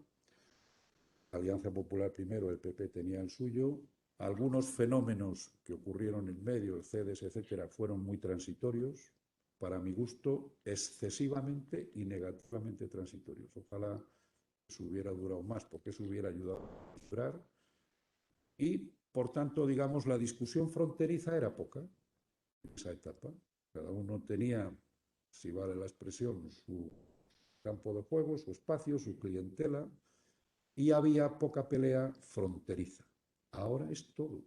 la Alianza Popular primero, el PP tenía el suyo. Algunos fenómenos que ocurrieron en medio, el CEDES, etcétera, fueron muy transitorios, para mi gusto, excesivamente y negativamente transitorios. Ojalá eso hubiera durado más, porque eso hubiera ayudado a durar. Y, por tanto, digamos, la discusión fronteriza era poca en esa etapa. Cada uno tenía, si vale la expresión, su campo de juego, su espacio, su clientela, y había poca pelea fronteriza. Ahora es todo.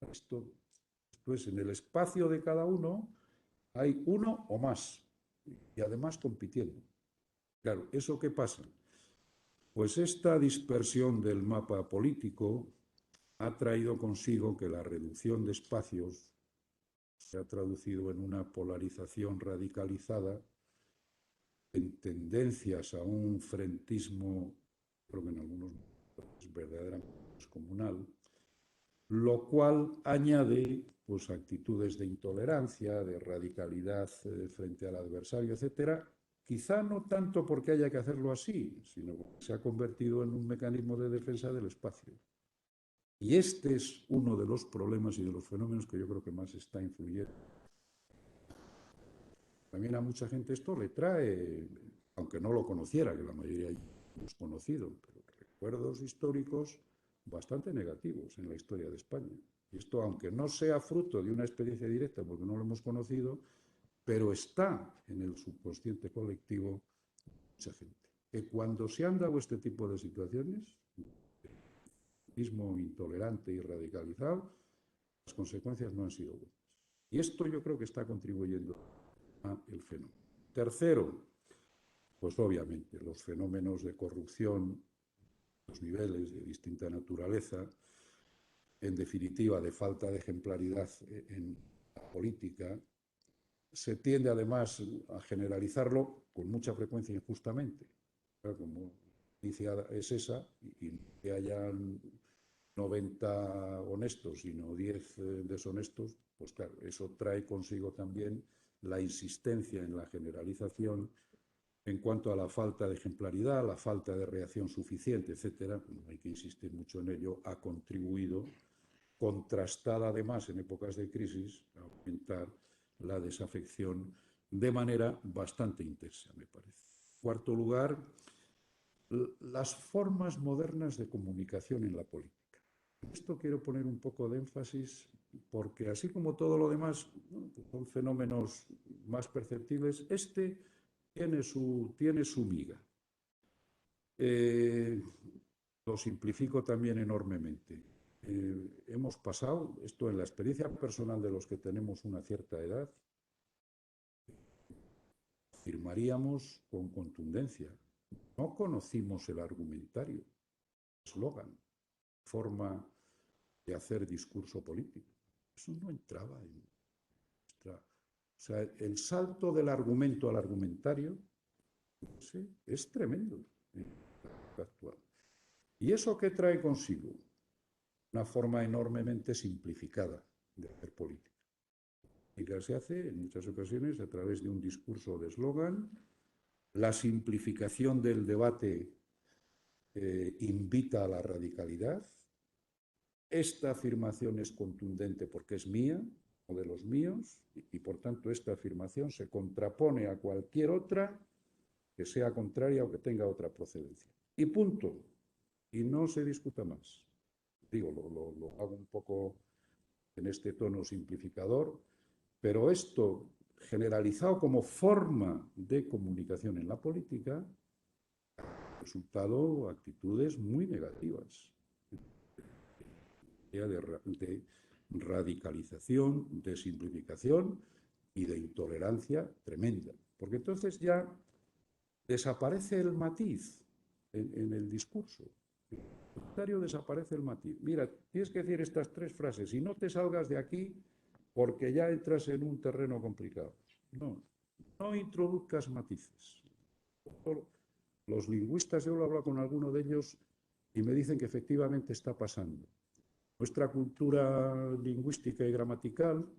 Es todo. Esto es, en el espacio de cada uno hay uno o más, y además compitiendo. Claro, ¿eso qué pasa? Pues esta dispersión del mapa político ha traído consigo que la reducción de espacios se ha traducido en una polarización radicalizada, en tendencias a un frentismo, creo que en algunos es verdaderamente descomunal, lo cual añade pues, actitudes de intolerancia, de radicalidad frente al adversario, etcétera. Quizá no tanto porque haya que hacerlo así, sino porque se ha convertido en un mecanismo de defensa del espacio. Y este es uno de los problemas y de los fenómenos que yo creo que más está influyendo. También a mucha gente esto le trae, aunque no lo conociera, que la mayoría hemos conocido, pero recuerdos históricos bastante negativos en la historia de España. Y esto, aunque no sea fruto de una experiencia directa, porque no lo hemos conocido, pero está en el subconsciente colectivo de mucha gente. Que cuando se han dado este tipo de situaciones, mismo intolerante y radicalizado, las consecuencias no han sido buenas. Y esto yo creo que está contribuyendo al fenómeno. Tercero, pues obviamente los fenómenos de corrupción, los niveles de distinta naturaleza, en definitiva de falta de ejemplaridad en la política, se tiende además a generalizarlo con mucha frecuencia injustamente. Como noticia es esa, y que hayan 90 honestos, sino 10 deshonestos, pues claro, eso trae consigo también la insistencia en la generalización en cuanto a la falta de ejemplaridad, la falta de reacción suficiente, etcétera. No hay que insistir mucho en ello, ha contribuido contrastada además en épocas de crisis, a aumentar la desafección de manera bastante intensa, me parece. En cuarto lugar, las formas modernas de comunicación en la política. En esto quiero poner un poco de énfasis porque así como todo lo demás, bueno, pues son fenómenos más perceptibles, este tiene su miga. Lo simplifico también enormemente. Hemos pasado, esto en la experiencia personal de los que tenemos una cierta edad, afirmaríamos con contundencia, no conocimos el argumentario, el eslogan, forma de hacer discurso político. Eso no entraba en nuestra... O sea, el salto del argumento al argumentario, sí, es tremendo en la actual. ¿Y eso qué trae consigo? Una forma enormemente simplificada de hacer política. Y que se hace en muchas ocasiones a través de un discurso de eslogan. La simplificación del debate invita a la radicalidad. Esta afirmación es contundente porque es mía o de los míos y por tanto esta afirmación se contrapone a cualquier otra que sea contraria o que tenga otra procedencia. Y punto. Y no se discuta más. Digo, lo hago un poco en este tono simplificador, pero esto generalizado como forma de comunicación en la política ha resultado actitudes muy negativas de radicalización, de simplificación y de intolerancia tremenda. Porque entonces ya desaparece el matiz en el discurso. En el comentario desaparece el matiz. Mira, tienes que decir estas tres frases y no te salgas de aquí porque ya entras en un terreno complicado. No, no introduzcas matices. Los lingüistas, yo lo hablo con alguno de ellos y me dicen que efectivamente está pasando. Nuestra cultura lingüística y gramatical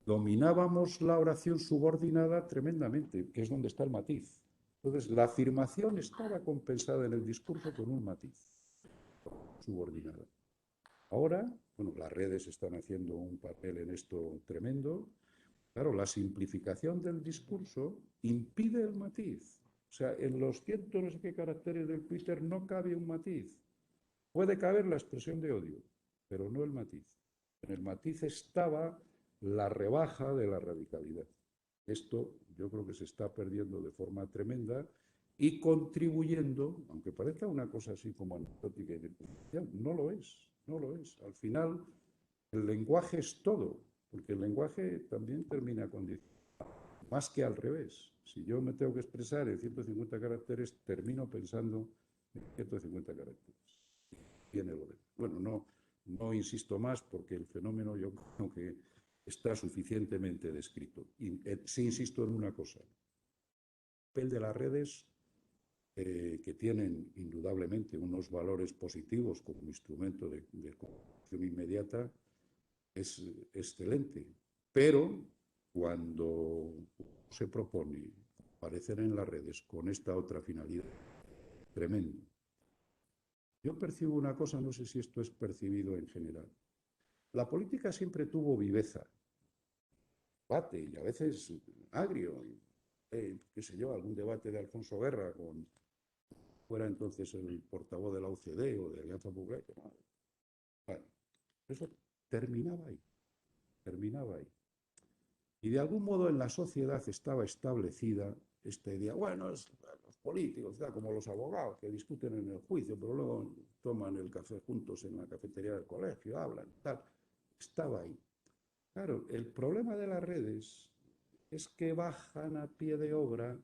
dominábamos la oración subordinada tremendamente, que es donde está el matiz. Entonces, la afirmación estaba compensada en el discurso con un matiz subordinado. Ahora, bueno, las redes están haciendo un papel en esto tremendo. Claro, la simplificación del discurso impide el matiz. O sea, en los cientos no sé qué caracteres del Twitter no cabe un matiz. Puede caber la expresión de odio, pero no el matiz. En el matiz estaba la rebaja de la radicalidad. Esto yo creo que se está perdiendo de forma tremenda y contribuyendo, aunque parezca una cosa así como anecdótica y no lo es, no lo es. Al final, el lenguaje es todo, porque el lenguaje también termina condicionando, más que al revés. Si yo me tengo que expresar en 150 caracteres, termino pensando en 150 caracteres. Tiene lo de... Bueno, no insisto más porque el fenómeno yo creo que está suficientemente descrito. Y sí insisto en una cosa. El papel de las redes, que tienen indudablemente unos valores positivos como instrumento de comunicación inmediata, es excelente. Pero cuando se propone aparecer en las redes con esta otra finalidad, tremendo. Yo percibo una cosa, no sé si esto es percibido en general. La política siempre tuvo viveza, debate y a veces agrio. Qué sé yo, algún debate de Alfonso Guerra con fuera entonces el portavoz de la UCD o de Alianza Popular. Bueno, eso terminaba ahí, terminaba ahí. Y de algún modo en la sociedad estaba establecida esta idea, bueno, los políticos, como los abogados que discuten en el juicio, pero luego toman el café juntos en la cafetería del colegio, hablan, tal. Estaba ahí. Claro, el problema de las redes es que bajan a pie de obra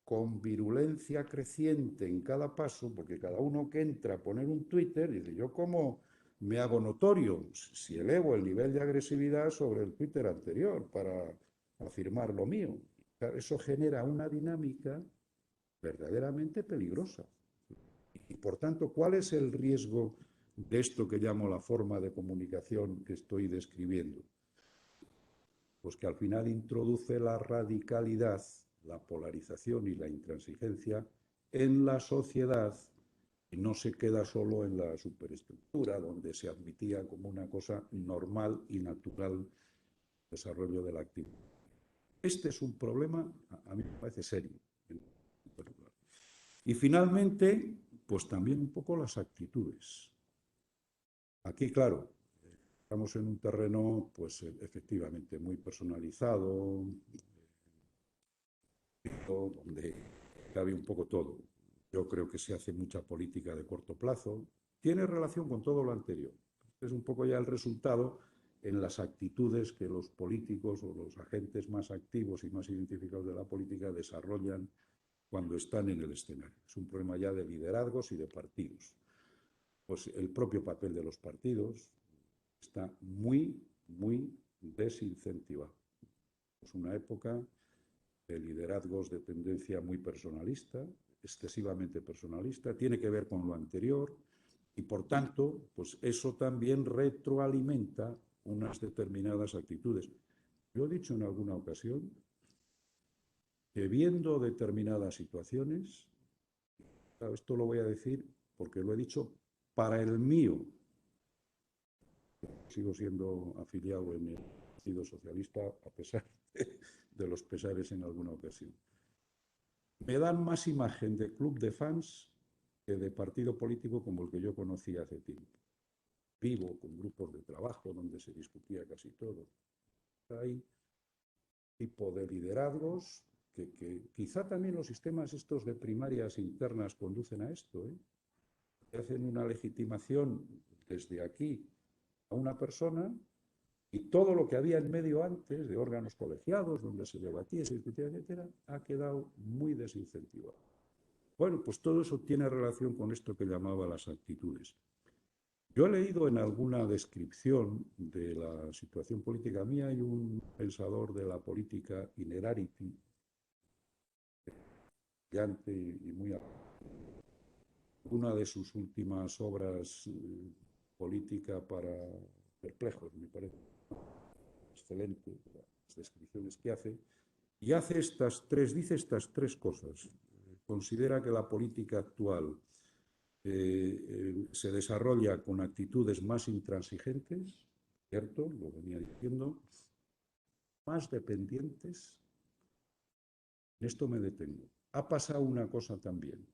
con virulencia creciente en cada paso, porque cada uno que entra a poner un Twitter dice, ¿yo cómo me hago notorio si elevo el nivel de agresividad sobre el Twitter anterior para afirmar lo mío? Claro, eso genera una dinámica verdaderamente peligrosa. Y por tanto, ¿cuál es el riesgo de esto que llamo la forma de comunicación que estoy describiendo? Pues que al final introduce la radicalidad, la polarización y la intransigencia en la sociedad y no se queda solo en la superestructura, donde se admitía como una cosa normal y natural el desarrollo de la actividad. Este es un problema, a mí me parece serio. Y finalmente, pues también un poco las actitudes. Aquí, claro, estamos en un terreno, pues efectivamente, muy personalizado, donde cabe un poco todo. Yo creo que se hace mucha política de corto plazo. Tiene relación con todo lo anterior. Es un poco ya el resultado en las actitudes que los políticos o los agentes más activos y más identificados de la política desarrollan cuando están en el escenario. Es un problema ya de liderazgos y de partidos. Pues el propio papel de los partidos está muy, muy desincentivado. Es una época de liderazgos de tendencia muy personalista, excesivamente personalista, tiene que ver con lo anterior y, por tanto, pues eso también retroalimenta unas determinadas actitudes. Yo he dicho en alguna ocasión que viendo determinadas situaciones, claro, esto lo voy a decir porque lo he dicho para el mío, sigo siendo afiliado en el Partido Socialista a pesar de los pesares en alguna ocasión. Me dan más imagen de club de fans que de partido político como el que yo conocí hace tiempo. Vivo, con grupos de trabajo donde se discutía casi todo. Hay tipo de liderazgos que quizá también los sistemas estos de primarias internas conducen a esto, hacen una legitimación desde aquí a una persona y todo lo que había en medio antes, de órganos colegiados, donde se debatía, se discutía, etcétera, ha quedado muy desincentivado. Bueno, pues todo eso tiene relación con esto que llamaba las actitudes. Yo he leído en alguna descripción de la situación política mía, hay un pensador de la política Inerarity, brillante y muy... Una de sus últimas obras, Política para perplejos, me parece excelente, las descripciones que hace, y dice estas tres cosas. Considera que la política actual se desarrolla con actitudes más intransigentes, ¿cierto? Lo venía diciendo, más dependientes. En esto me detengo. Ha pasado una cosa también.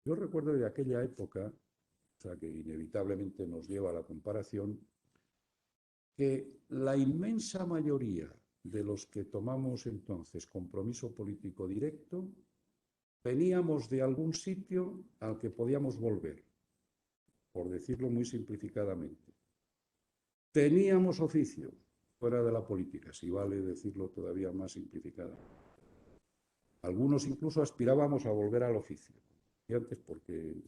Yo recuerdo de aquella época, o sea que inevitablemente nos lleva a la comparación, que la inmensa mayoría de los que tomamos entonces compromiso político directo veníamos de algún sitio al que podíamos volver, por decirlo muy simplificadamente. Teníamos oficio fuera de la política, si vale decirlo todavía más simplificadamente. Algunos incluso aspirábamos a volver al oficio, y antes porque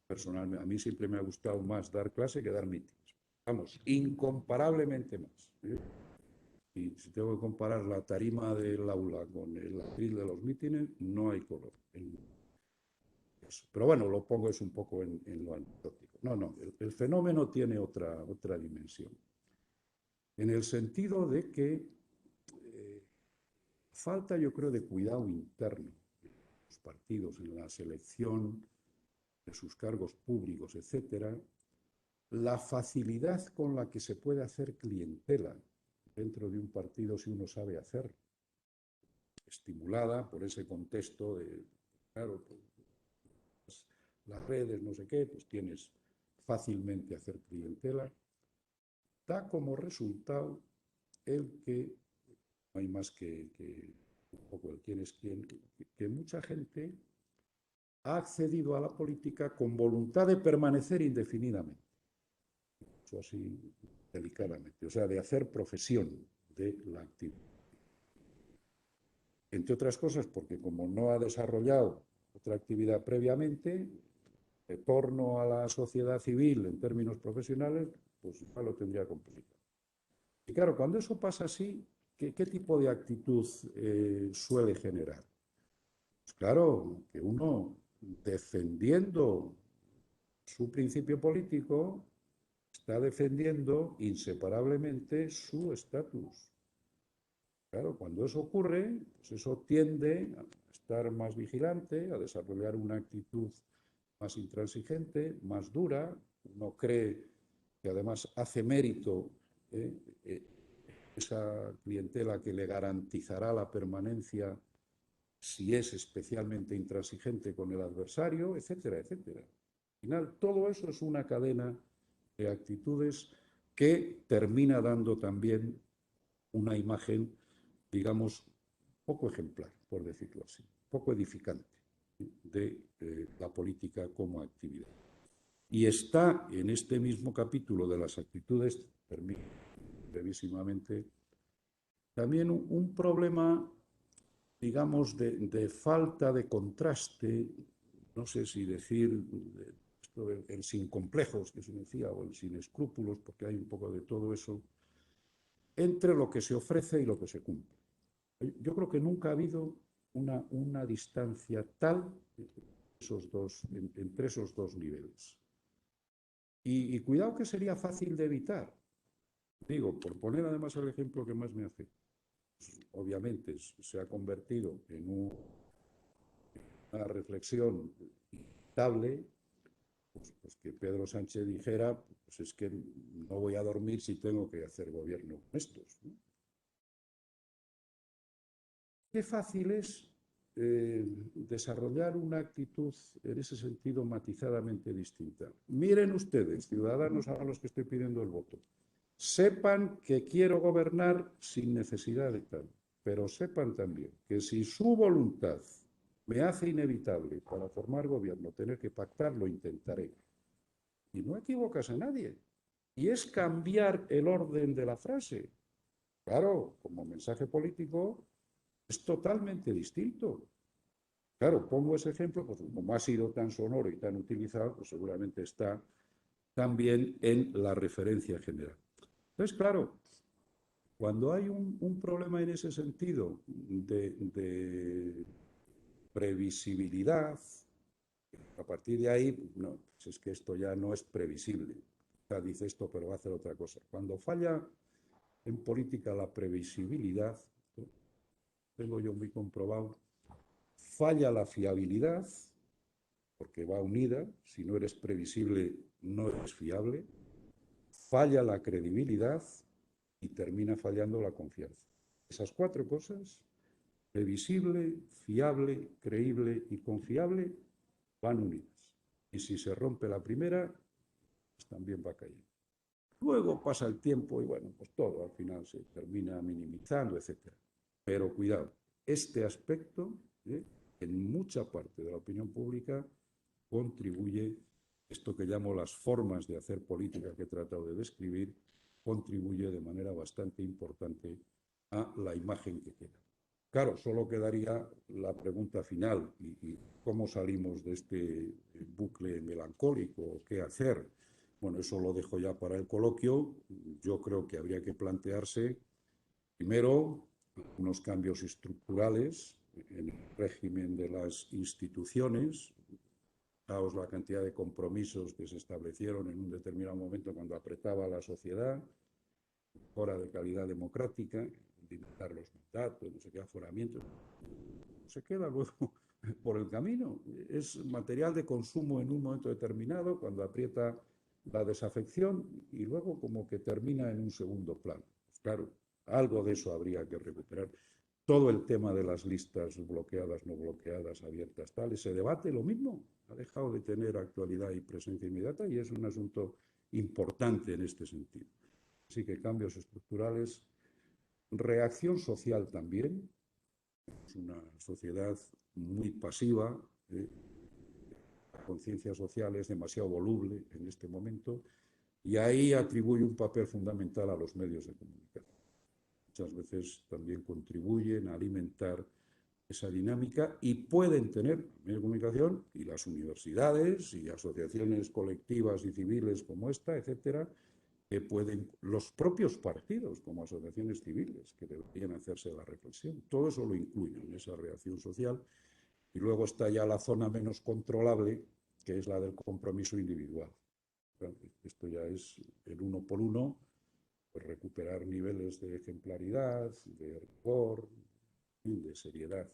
personalmente a mí siempre me ha gustado más dar clase que dar mítines. Vamos, incomparablemente más. Y si tengo que comparar la tarima del aula con el atril de los mítines, no hay color. Pero bueno, lo pongo es un poco en lo anecdótico. No, el fenómeno tiene otra dimensión. En el sentido de que falta, yo creo, de cuidado interno en los partidos, en la selección de sus cargos públicos, etcétera, la facilidad con la que se puede hacer clientela dentro de un partido si uno sabe hacer, estimulada por ese contexto de, claro, pues, las redes, no sé qué, pues tienes fácilmente hacer clientela, da como resultado el que, no hay más que un poco el quién es quién, que mucha gente ha accedido a la política con voluntad de permanecer indefinidamente. Eso así delicadamente, o sea, de hacer profesión de la actividad. Entre otras cosas, porque como no ha desarrollado otra actividad previamente, retorno a la sociedad civil en términos profesionales, pues ya lo tendría complicado. Y claro, cuando eso pasa así, ¿qué tipo de actitud suele generar? Pues claro, que uno, defendiendo su principio político, está defendiendo inseparablemente su estatus. Claro, cuando eso ocurre, pues eso tiende a estar más vigilante, a desarrollar una actitud más intransigente, más dura. Uno cree que además hace mérito esa clientela que le garantizará la permanencia si es especialmente intransigente con el adversario, etcétera, etcétera. Al final, todo eso es una cadena de actitudes que termina dando también una imagen, digamos, poco ejemplar, por decirlo así, poco edificante de la política como actividad. Y está en este mismo capítulo de las actitudes, termino brevísimamente, también un problema, digamos, de falta de contraste, no sé si decir el sin complejos, que se decía, o el sin escrúpulos, porque hay un poco de todo eso, entre lo que se ofrece y lo que se cumple. Yo creo que nunca ha habido una distancia tal entre esos dos niveles. Y cuidado que sería fácil de evitar. Digo, por poner además el ejemplo que más me hace. Pues, obviamente se ha convertido en una reflexión inevitable, pues que Pedro Sánchez dijera, pues es que no voy a dormir si tengo que hacer gobierno con estos, ¿no? Qué fácil es desarrollar una actitud en ese sentido matizadamente distinta. Miren ustedes, ciudadanos a los que estoy pidiendo el voto, sepan que quiero gobernar sin necesidad de tal, pero sepan también que si su voluntad me hace inevitable para formar gobierno tener que pactar, lo intentaré. Y no equivocas a nadie. Y es cambiar el orden de la frase. Claro, como mensaje político es totalmente distinto. Claro, pongo ese ejemplo, pues como ha sido tan sonoro y tan utilizado, pues seguramente está también en la referencia general. Entonces, claro, cuando hay un problema en ese sentido de previsibilidad, a partir de ahí, no, pues es que esto ya no es previsible. O sea, dice esto, pero va a hacer otra cosa. Cuando falla en política la previsibilidad, tengo yo muy comprobado, falla la fiabilidad, porque va unida, si no eres previsible, no eres fiable, falla la credibilidad y termina fallando la confianza. Esas cuatro cosas, previsible, fiable, creíble y confiable, van unidas. Y si se rompe la primera, pues también va cayendo. Luego pasa el tiempo y bueno, pues todo al final se termina minimizando, etc. Pero cuidado, este aspecto, en mucha parte de la opinión pública, contribuye, esto que llamo las formas de hacer política que he tratado de describir, contribuye de manera bastante importante a la imagen que queda. Claro, solo quedaría la pregunta final, ¿y cómo salimos de este bucle melancólico? ¿Qué hacer? Bueno, eso lo dejo ya para el coloquio. Yo creo que habría que plantearse, primero, unos cambios estructurales en el régimen de las instituciones. Fijaos la cantidad de compromisos que se establecieron en un determinado momento cuando apretaba la sociedad, mejora de calidad democrática, limitar los mandatos, no sé qué, aforamientos. Se queda luego por el camino. Es material de consumo en un momento determinado, cuando aprieta la desafección y luego como que termina en un segundo plano. Pues claro, algo de eso habría que recuperar. Todo el tema de las listas bloqueadas, no bloqueadas, abiertas, tal, ese debate, lo mismo, ha dejado de tener actualidad y presencia inmediata y es un asunto importante en este sentido. Así que cambios estructurales, reacción social también. Es una sociedad muy pasiva, la conciencia social es demasiado voluble en este momento y ahí atribuye un papel fundamental a los medios de comunicación. Muchas veces también contribuyen a alimentar esa dinámica y pueden tener medios de comunicación y las universidades y asociaciones colectivas y civiles como esta, etcétera, que pueden, los propios partidos como asociaciones civiles, que deberían hacerse la reflexión. Todo eso lo incluye en esa reacción social. Y luego está ya la zona menos controlable, que es la del compromiso individual. Esto ya es el uno por uno, pues recuperar niveles de ejemplaridad, de rigor, de seriedad.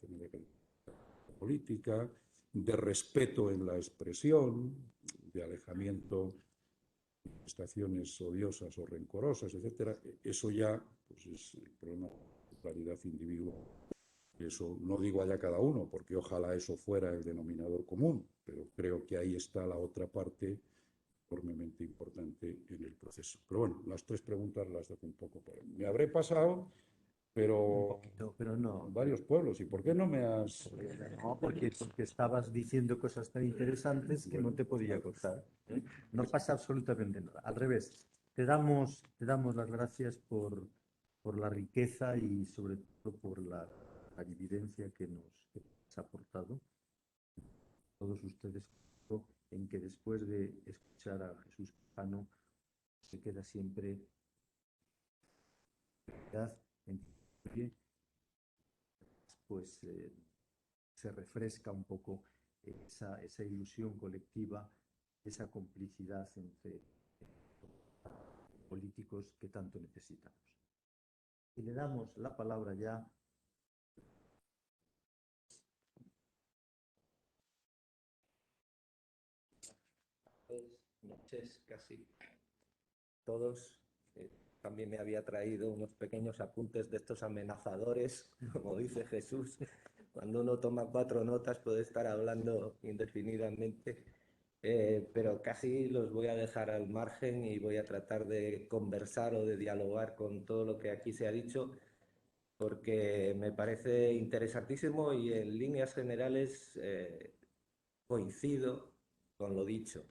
política, de respeto en la expresión, de alejamiento de manifestaciones odiosas o rencorosas, etcétera. Eso ya pues, es el problema de claridad individual. Eso no digo allá cada uno, porque ojalá eso fuera el denominador común, pero creo que ahí está la otra parte enormemente importante en el proceso. Pero bueno, las tres preguntas las dejo un poco por ahí. Me habré pasado, pero Un poquito, pero no. varios pueblos. ¿Y por qué no me has...? No, porque estabas diciendo cosas tan interesantes que no te podía contar. No pasa absolutamente nada. Al revés, te damos las gracias por la riqueza y sobre todo por la evidencia que nos ha aportado todos ustedes, en que después de escuchar a Jesús Quijano se queda siempre en pie, pues se refresca un poco esa ilusión colectiva, esa complicidad entre políticos que tanto necesitamos. Y le damos la palabra ya noches casi todos. También me había traído unos pequeños apuntes de estos amenazadores, como dice Jesús. Cuando uno toma 4 notas puede estar hablando indefinidamente, pero casi los voy a dejar al margen y voy a tratar de conversar o de dialogar con todo lo que aquí se ha dicho, porque me parece interesantísimo y en líneas generales coincido con lo dicho.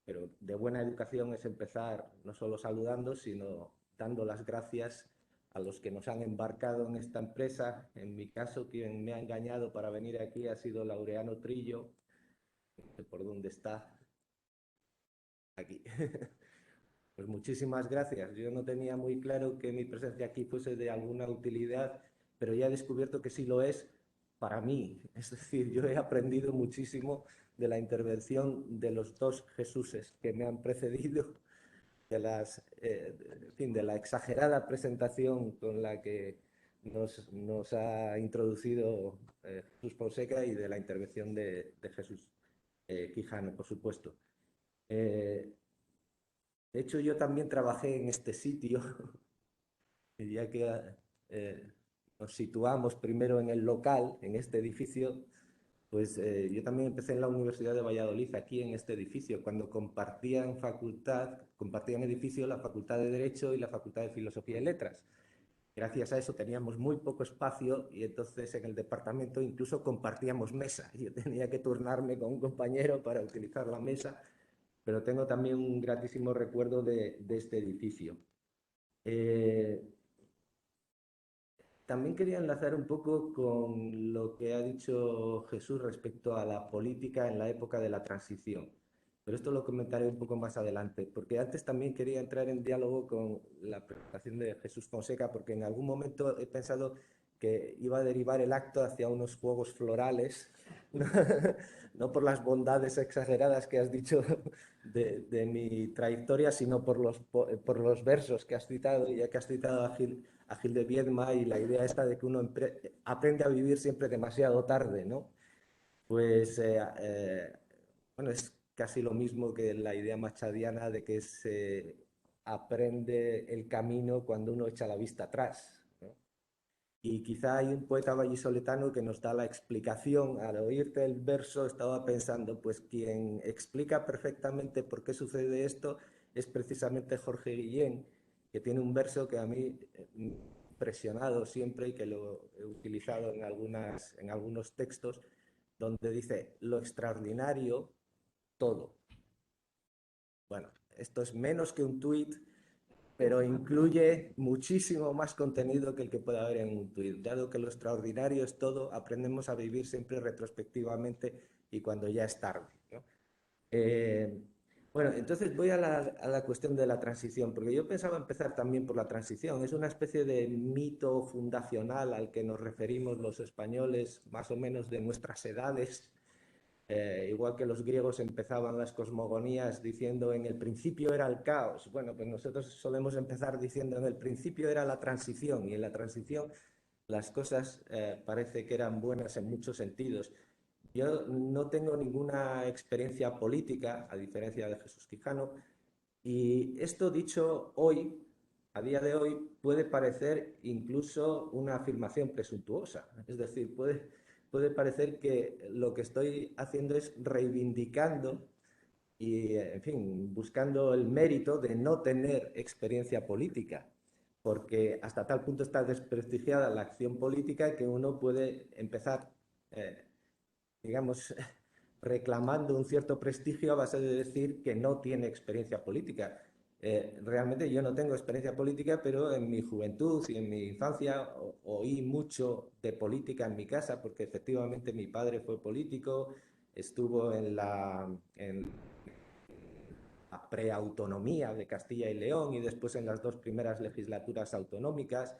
Pero de buena educación es empezar no solo saludando, sino dando las gracias a los que nos han embarcado en esta empresa. En mi caso, quien me ha engañado para venir aquí ha sido Laureano Trillo, por dónde está, aquí. Pues muchísimas gracias. Yo no tenía muy claro que mi presencia aquí fuese de alguna utilidad, pero ya he descubierto que sí lo es para mí. Es decir, yo he aprendido muchísimo de la intervención de los 2 Jesuses que me han precedido, en fin, de la exagerada presentación con la que nos ha introducido Jesús Fonseca y de la intervención de Jesús Quijano, por supuesto. De hecho, yo también trabajé en este sitio, ya que nos situamos primero en el local, en este edificio, pues yo también empecé en la Universidad de Valladolid, aquí en este edificio, cuando compartían edificio la Facultad de Derecho y la Facultad de Filosofía y Letras. Gracias a eso teníamos muy poco espacio y entonces en el departamento incluso compartíamos mesa. Yo tenía que turnarme con un compañero para utilizar la mesa, pero tengo también un gratísimo recuerdo de este edificio. También quería enlazar un poco con lo que ha dicho Jesús respecto a la política en la época de la transición, pero esto lo comentaré un poco más adelante, porque antes también quería entrar en diálogo con la presentación de Jesús Fonseca, porque en algún momento he pensado que iba a derivar el acto hacia unos juegos florales, no por las bondades exageradas que has dicho de mi trayectoria, sino por los versos que has citado, ya que has citado a Gil de Viedma y la idea esta de que uno aprende a vivir siempre demasiado tarde, ¿no? Pues, bueno, es casi lo mismo que la idea machadiana de que se aprende el camino cuando uno echa la vista atrás, ¿no? Y quizá hay un poeta vallisoletano que nos da la explicación. Al oírte el verso estaba pensando, pues quien explica perfectamente por qué sucede esto es precisamente Jorge Guillén, que tiene un verso que a mí me ha impresionado siempre y que lo he utilizado en algunos textos, donde dice, lo extraordinario, todo. Bueno, esto es menos que un tuit, pero incluye muchísimo más contenido que el que puede haber en un tuit. Dado que lo extraordinario es todo, aprendemos a vivir siempre retrospectivamente y cuando ya es tarde, ¿no? Bueno, entonces voy a la cuestión de la transición, porque yo pensaba empezar también por la transición. Es una especie de mito fundacional al que nos referimos los españoles, más o menos de nuestras edades. Igual que los griegos empezaban las cosmogonías diciendo en el principio era el caos. Bueno, pues nosotros solemos empezar diciendo en el principio era la transición, y en la transición las cosas parece que eran buenas en muchos sentidos. Yo no tengo ninguna experiencia política, a diferencia de Jesús Quijano, y esto dicho hoy, a día de hoy, puede parecer incluso una afirmación presuntuosa. Es decir, puede parecer que lo que estoy haciendo es reivindicando y, en fin, buscando el mérito de no tener experiencia política, porque hasta tal punto está desprestigiada la acción política que uno puede empezar, digamos, reclamando un cierto prestigio a base de decir que no tiene experiencia política. Realmente yo no tengo experiencia política, pero en mi juventud y en mi infancia oí mucho de política en mi casa, porque efectivamente mi padre fue político, estuvo en la preautonomía de Castilla y León y después en las 2 primeras legislaturas autonómicas,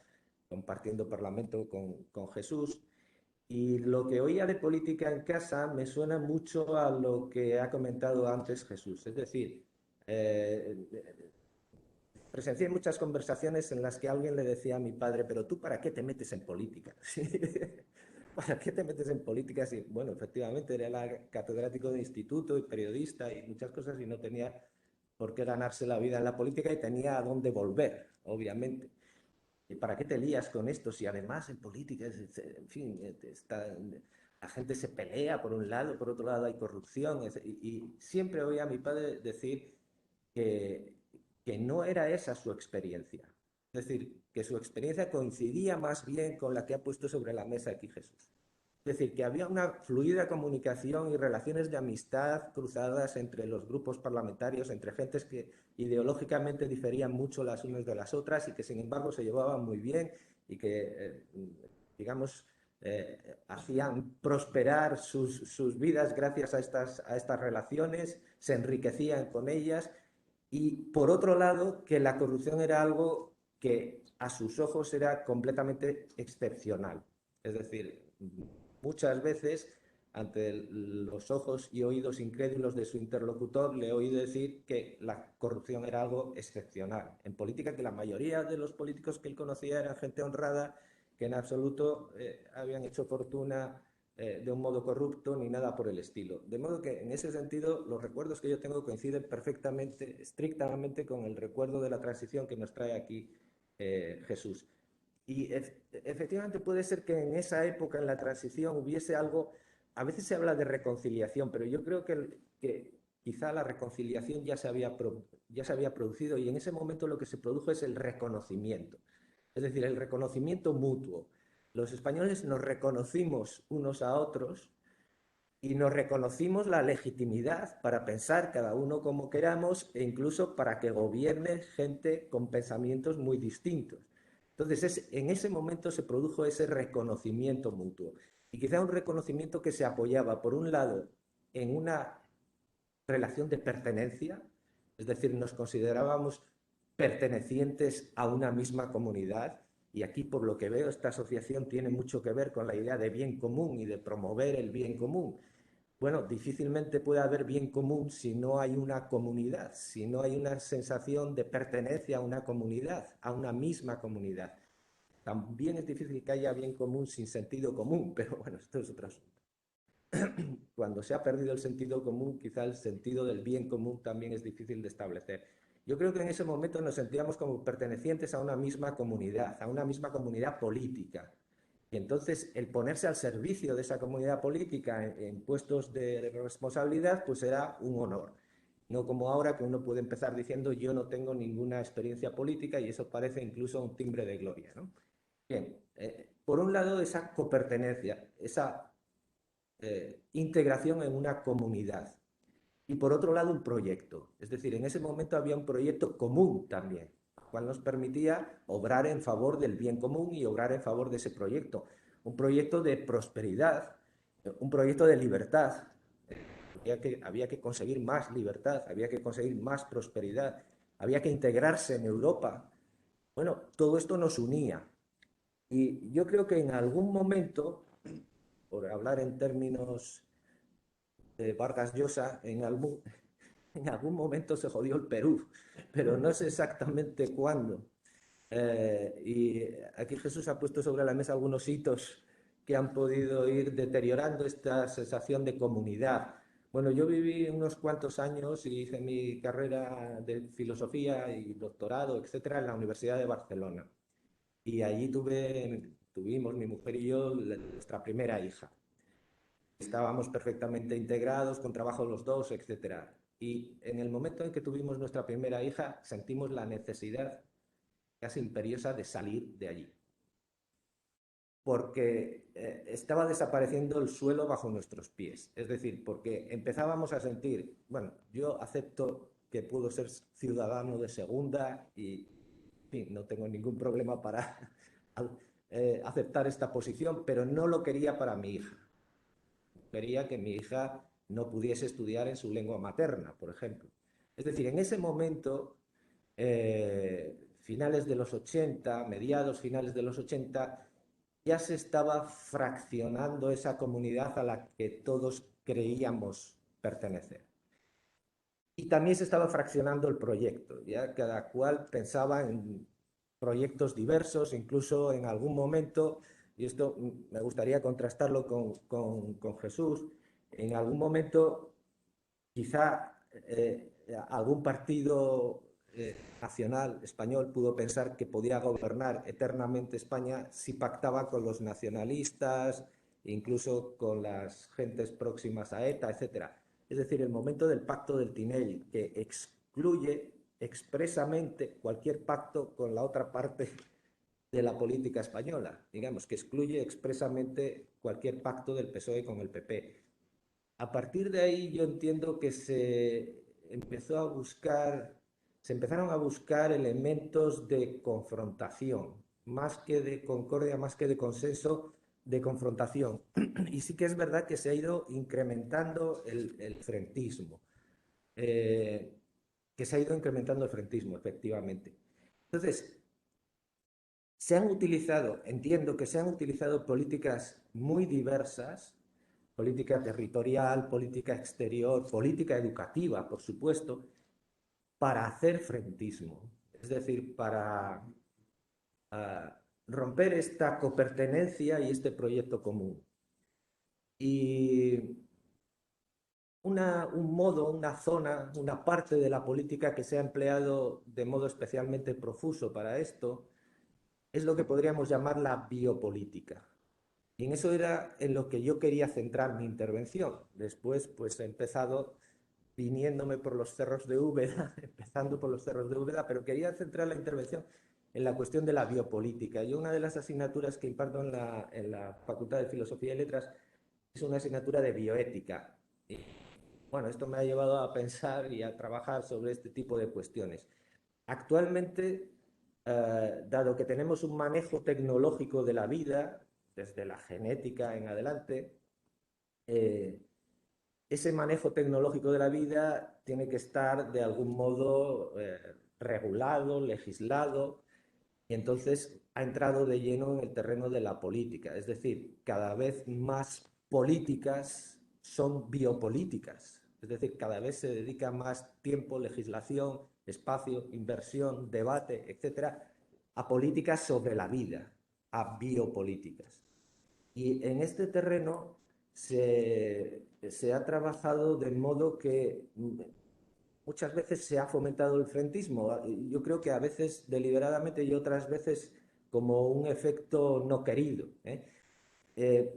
compartiendo parlamento con Jesús. Y lo que oía de política en casa me suena mucho a lo que ha comentado antes Jesús. Es decir, presencié muchas conversaciones en las que alguien le decía a mi padre, pero tú ¿para qué te metes en política? ¿Para qué te metes en política? Si, bueno, efectivamente era catedrático de instituto y periodista y muchas cosas y no tenía por qué ganarse la vida en la política y tenía a dónde volver, obviamente. ¿Y para qué te lías con esto? Si además en política, en fin, la gente se pelea por un lado, por otro lado hay corrupción. Y siempre oía a mi padre decir que, que no era esa su experiencia. Es decir, que su experiencia coincidía más bien con la que ha puesto sobre la mesa aquí Jesús. Es decir, que había una fluida comunicación y relaciones de amistad cruzadas entre los grupos parlamentarios, entre gentes que ideológicamente diferían mucho las unas de las otras y que sin embargo se llevaban muy bien y que, digamos, hacían prosperar sus vidas gracias a estas relaciones, se enriquecían con ellas. Y por otro lado, que la corrupción era algo que a sus ojos era completamente excepcional. Es decir, muchas veces, ante los ojos y oídos incrédulos de su interlocutor, le oí decir que la corrupción era algo excepcional. En política, que la mayoría de los políticos que él conocía eran gente honrada, que en absoluto habían hecho fortuna de un modo corrupto ni nada por el estilo. De modo que, en ese sentido, los recuerdos que yo tengo coinciden perfectamente, estrictamente con el recuerdo de la transición que nos trae aquí Jesús. Y efectivamente puede ser que en esa época, en la transición, hubiese algo, a veces se habla de reconciliación, pero yo creo que quizá la reconciliación ya se había producido y en ese momento lo que se produjo es el reconocimiento, es decir, el reconocimiento mutuo. Los españoles nos reconocimos unos a otros y nos reconocimos la legitimidad para pensar cada uno como queramos e incluso para que gobierne gente con pensamientos muy distintos. Entonces, en ese momento se produjo ese reconocimiento mutuo. Y quizá un reconocimiento que se apoyaba, por un lado, en una relación de pertenencia, es decir, nos considerábamos pertenecientes a una misma comunidad. Y aquí, por lo que veo, esta asociación tiene mucho que ver con la idea de bien común y de promover el bien común. Bueno, difícilmente puede haber bien común si no hay una comunidad, si no hay una sensación de pertenencia a una comunidad, a una misma comunidad. También es difícil que haya bien común sin sentido común, pero bueno, esto es otro asunto. Cuando se ha perdido el sentido común, quizá el sentido del bien común también es difícil de establecer. Yo creo que en ese momento nos sentíamos como pertenecientes a una misma comunidad política. Y entonces el ponerse al servicio de esa comunidad política en puestos de responsabilidad, pues era un honor. No como ahora que uno puede empezar diciendo yo no tengo ninguna experiencia política y eso parece incluso un timbre de gloria, ¿no? Bien, por un lado esa copertenencia, esa integración en una comunidad. Y por otro lado un proyecto. Es decir, en ese momento había un proyecto común también, cual nos permitía obrar en favor del bien común y obrar en favor de ese proyecto. Un proyecto de prosperidad, un proyecto de libertad. Había que conseguir más libertad, había que conseguir más prosperidad, había que integrarse en Europa. Bueno, todo esto nos unía. Y yo creo que en algún momento, por hablar en términos de Vargas Llosa, en algún momento se jodió el Perú, pero no sé exactamente cuándo. Y aquí Jesús ha puesto sobre la mesa algunos hitos que han podido ir deteriorando esta sensación de comunidad. Bueno, yo viví unos cuantos años y hice mi carrera de filosofía y doctorado, etcétera, en la Universidad de Barcelona. Y allí tuvimos, mi mujer y yo, nuestra primera hija. Estábamos perfectamente integrados, con trabajo los dos, etcétera. Y en el momento en que tuvimos nuestra primera hija, sentimos la necesidad casi imperiosa de salir de allí, porque estaba desapareciendo el suelo bajo nuestros pies. Es decir, porque empezábamos a sentir, bueno, yo acepto que puedo ser ciudadano de segunda y, en fin, no tengo ningún problema para aceptar esta posición, pero no lo quería para mi hija. Quería que mi hija no pudiese estudiar en su lengua materna, por ejemplo. Es decir, en ese momento, finales de los 80, mediados, finales de los 80, ya se estaba fraccionando esa comunidad a la que todos creíamos pertenecer. Y también se estaba fraccionando el proyecto, ya cada cual pensaba en proyectos diversos, incluso en algún momento, y esto me gustaría contrastarlo con Jesús, en algún momento quizá algún partido nacional español pudo pensar que podía gobernar eternamente España si pactaba con los nacionalistas, incluso con las gentes próximas a ETA, etcétera. Es decir, el momento del pacto del Tinell, que excluye expresamente cualquier pacto con la otra parte de la política española, digamos, que excluye expresamente cualquier pacto del PSOE con el PP. A partir de ahí yo entiendo que se empezaron a buscar elementos de confrontación, más que de concordia, más que de consenso, de confrontación. Y sí que es verdad que se ha ido incrementando el frentismo, efectivamente. Entonces, entiendo que se han utilizado políticas muy diversas, política territorial, política exterior, política educativa, por supuesto, para hacer frentismo. Es decir, para romper esta copertenencia y este proyecto común. Y un modo, una zona, una parte de la política que se ha empleado de modo especialmente profuso para esto es lo que podríamos llamar la biopolítica. Y en eso era en lo que yo quería centrar mi intervención. Después, pues he empezado viniéndome por los cerros de Úbeda, empezando por los cerros de Úbeda, pero quería centrar la intervención en la cuestión de la biopolítica. Yo una de las asignaturas que imparto en la Facultad de Filosofía y Letras es una asignatura de bioética. Y, bueno, esto me ha llevado a pensar y a trabajar sobre este tipo de cuestiones. Actualmente, dado que tenemos un manejo tecnológico de la vida, desde la genética en adelante, ese manejo tecnológico de la vida tiene que estar de algún modo regulado, legislado, y entonces ha entrado de lleno en el terreno de la política. Es decir, cada vez más políticas son biopolíticas. Es decir, cada vez se dedica más tiempo, legislación, espacio, inversión, debate, etcétera, a políticas sobre la vida, a biopolíticas. Y en este terreno se ha trabajado de modo que muchas veces se ha fomentado el frentismo. Yo creo que a veces deliberadamente y otras veces como un efecto no querido.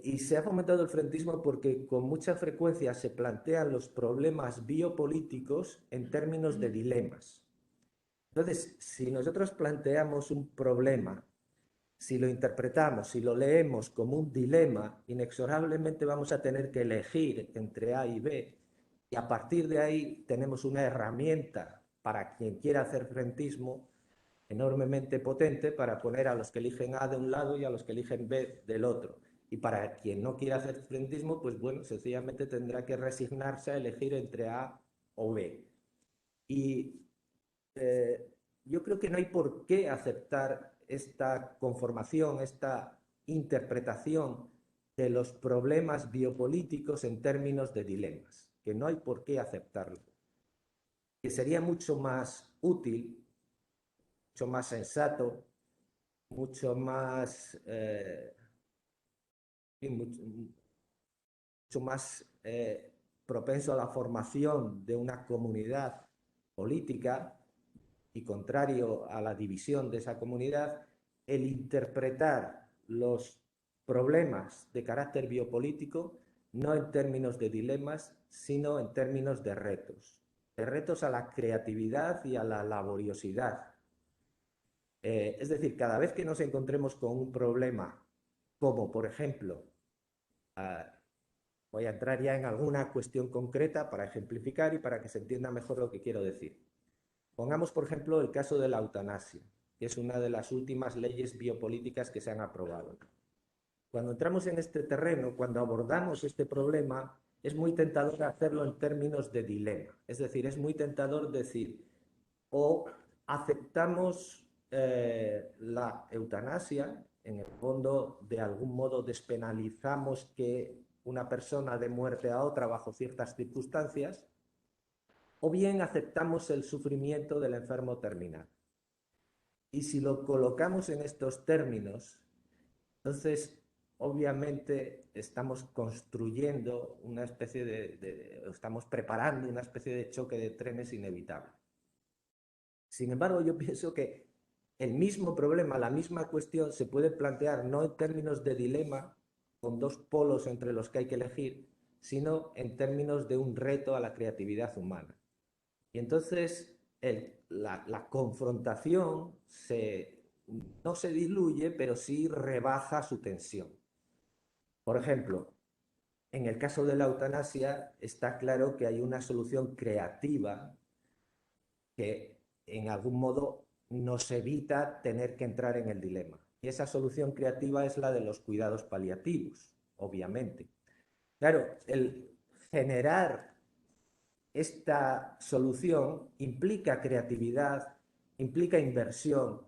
Y se ha fomentado el frentismo porque con mucha frecuencia se plantean los problemas biopolíticos en términos de dilemas. Entonces, si nosotros planteamos un problema, si lo interpretamos, si lo leemos como un dilema, inexorablemente vamos a tener que elegir entre A y B, y a partir de ahí tenemos una herramienta para quien quiera hacer frentismo enormemente potente para poner a los que eligen A de un lado y a los que eligen B del otro. Y para quien no quiera hacer frentismo, pues bueno, sencillamente tendrá que resignarse a elegir entre A o B. Y yo creo que no hay por qué aceptar esta conformación, esta interpretación de los problemas biopolíticos en términos de dilemas, que no hay por qué aceptarlo. Que sería mucho más útil, mucho más sensato mucho más, mucho más propenso a la formación de una comunidad política y contrario a la división de esa comunidad, el interpretar los problemas de carácter biopolítico no en términos de dilemas, sino en términos de retos a la creatividad y a la laboriosidad. Es decir, cada vez que nos encontremos con un problema, como por ejemplo, voy a entrar ya en alguna cuestión concreta para ejemplificar y para que se entienda mejor lo que quiero decir. Pongamos, por ejemplo, el caso de la eutanasia, que es una de las últimas leyes biopolíticas que se han aprobado. Cuando entramos en este terreno, cuando abordamos este problema, es muy tentador hacerlo en términos de dilema. Es decir, es muy tentador decir, o aceptamos la eutanasia, en el fondo, de algún modo despenalizamos que una persona dé muerte a otra bajo ciertas circunstancias, o bien aceptamos el sufrimiento del enfermo terminal. Y si lo colocamos en estos términos, entonces obviamente estamos construyendo una especie estamos preparando una especie de choque de trenes inevitable. Sin embargo, yo pienso que el mismo problema, la misma cuestión se puede plantear no en términos de dilema, con dos polos entre los que hay que elegir, sino en términos de un reto a la creatividad humana. Y entonces la confrontación no se diluye, pero sí rebaja su tensión. Por ejemplo, en el caso de la eutanasia está claro que hay una solución creativa que en algún modo nos evita tener que entrar en el dilema. Y esa solución creativa es la de los cuidados paliativos, obviamente. Claro, el generar esta solución implica creatividad, implica inversión,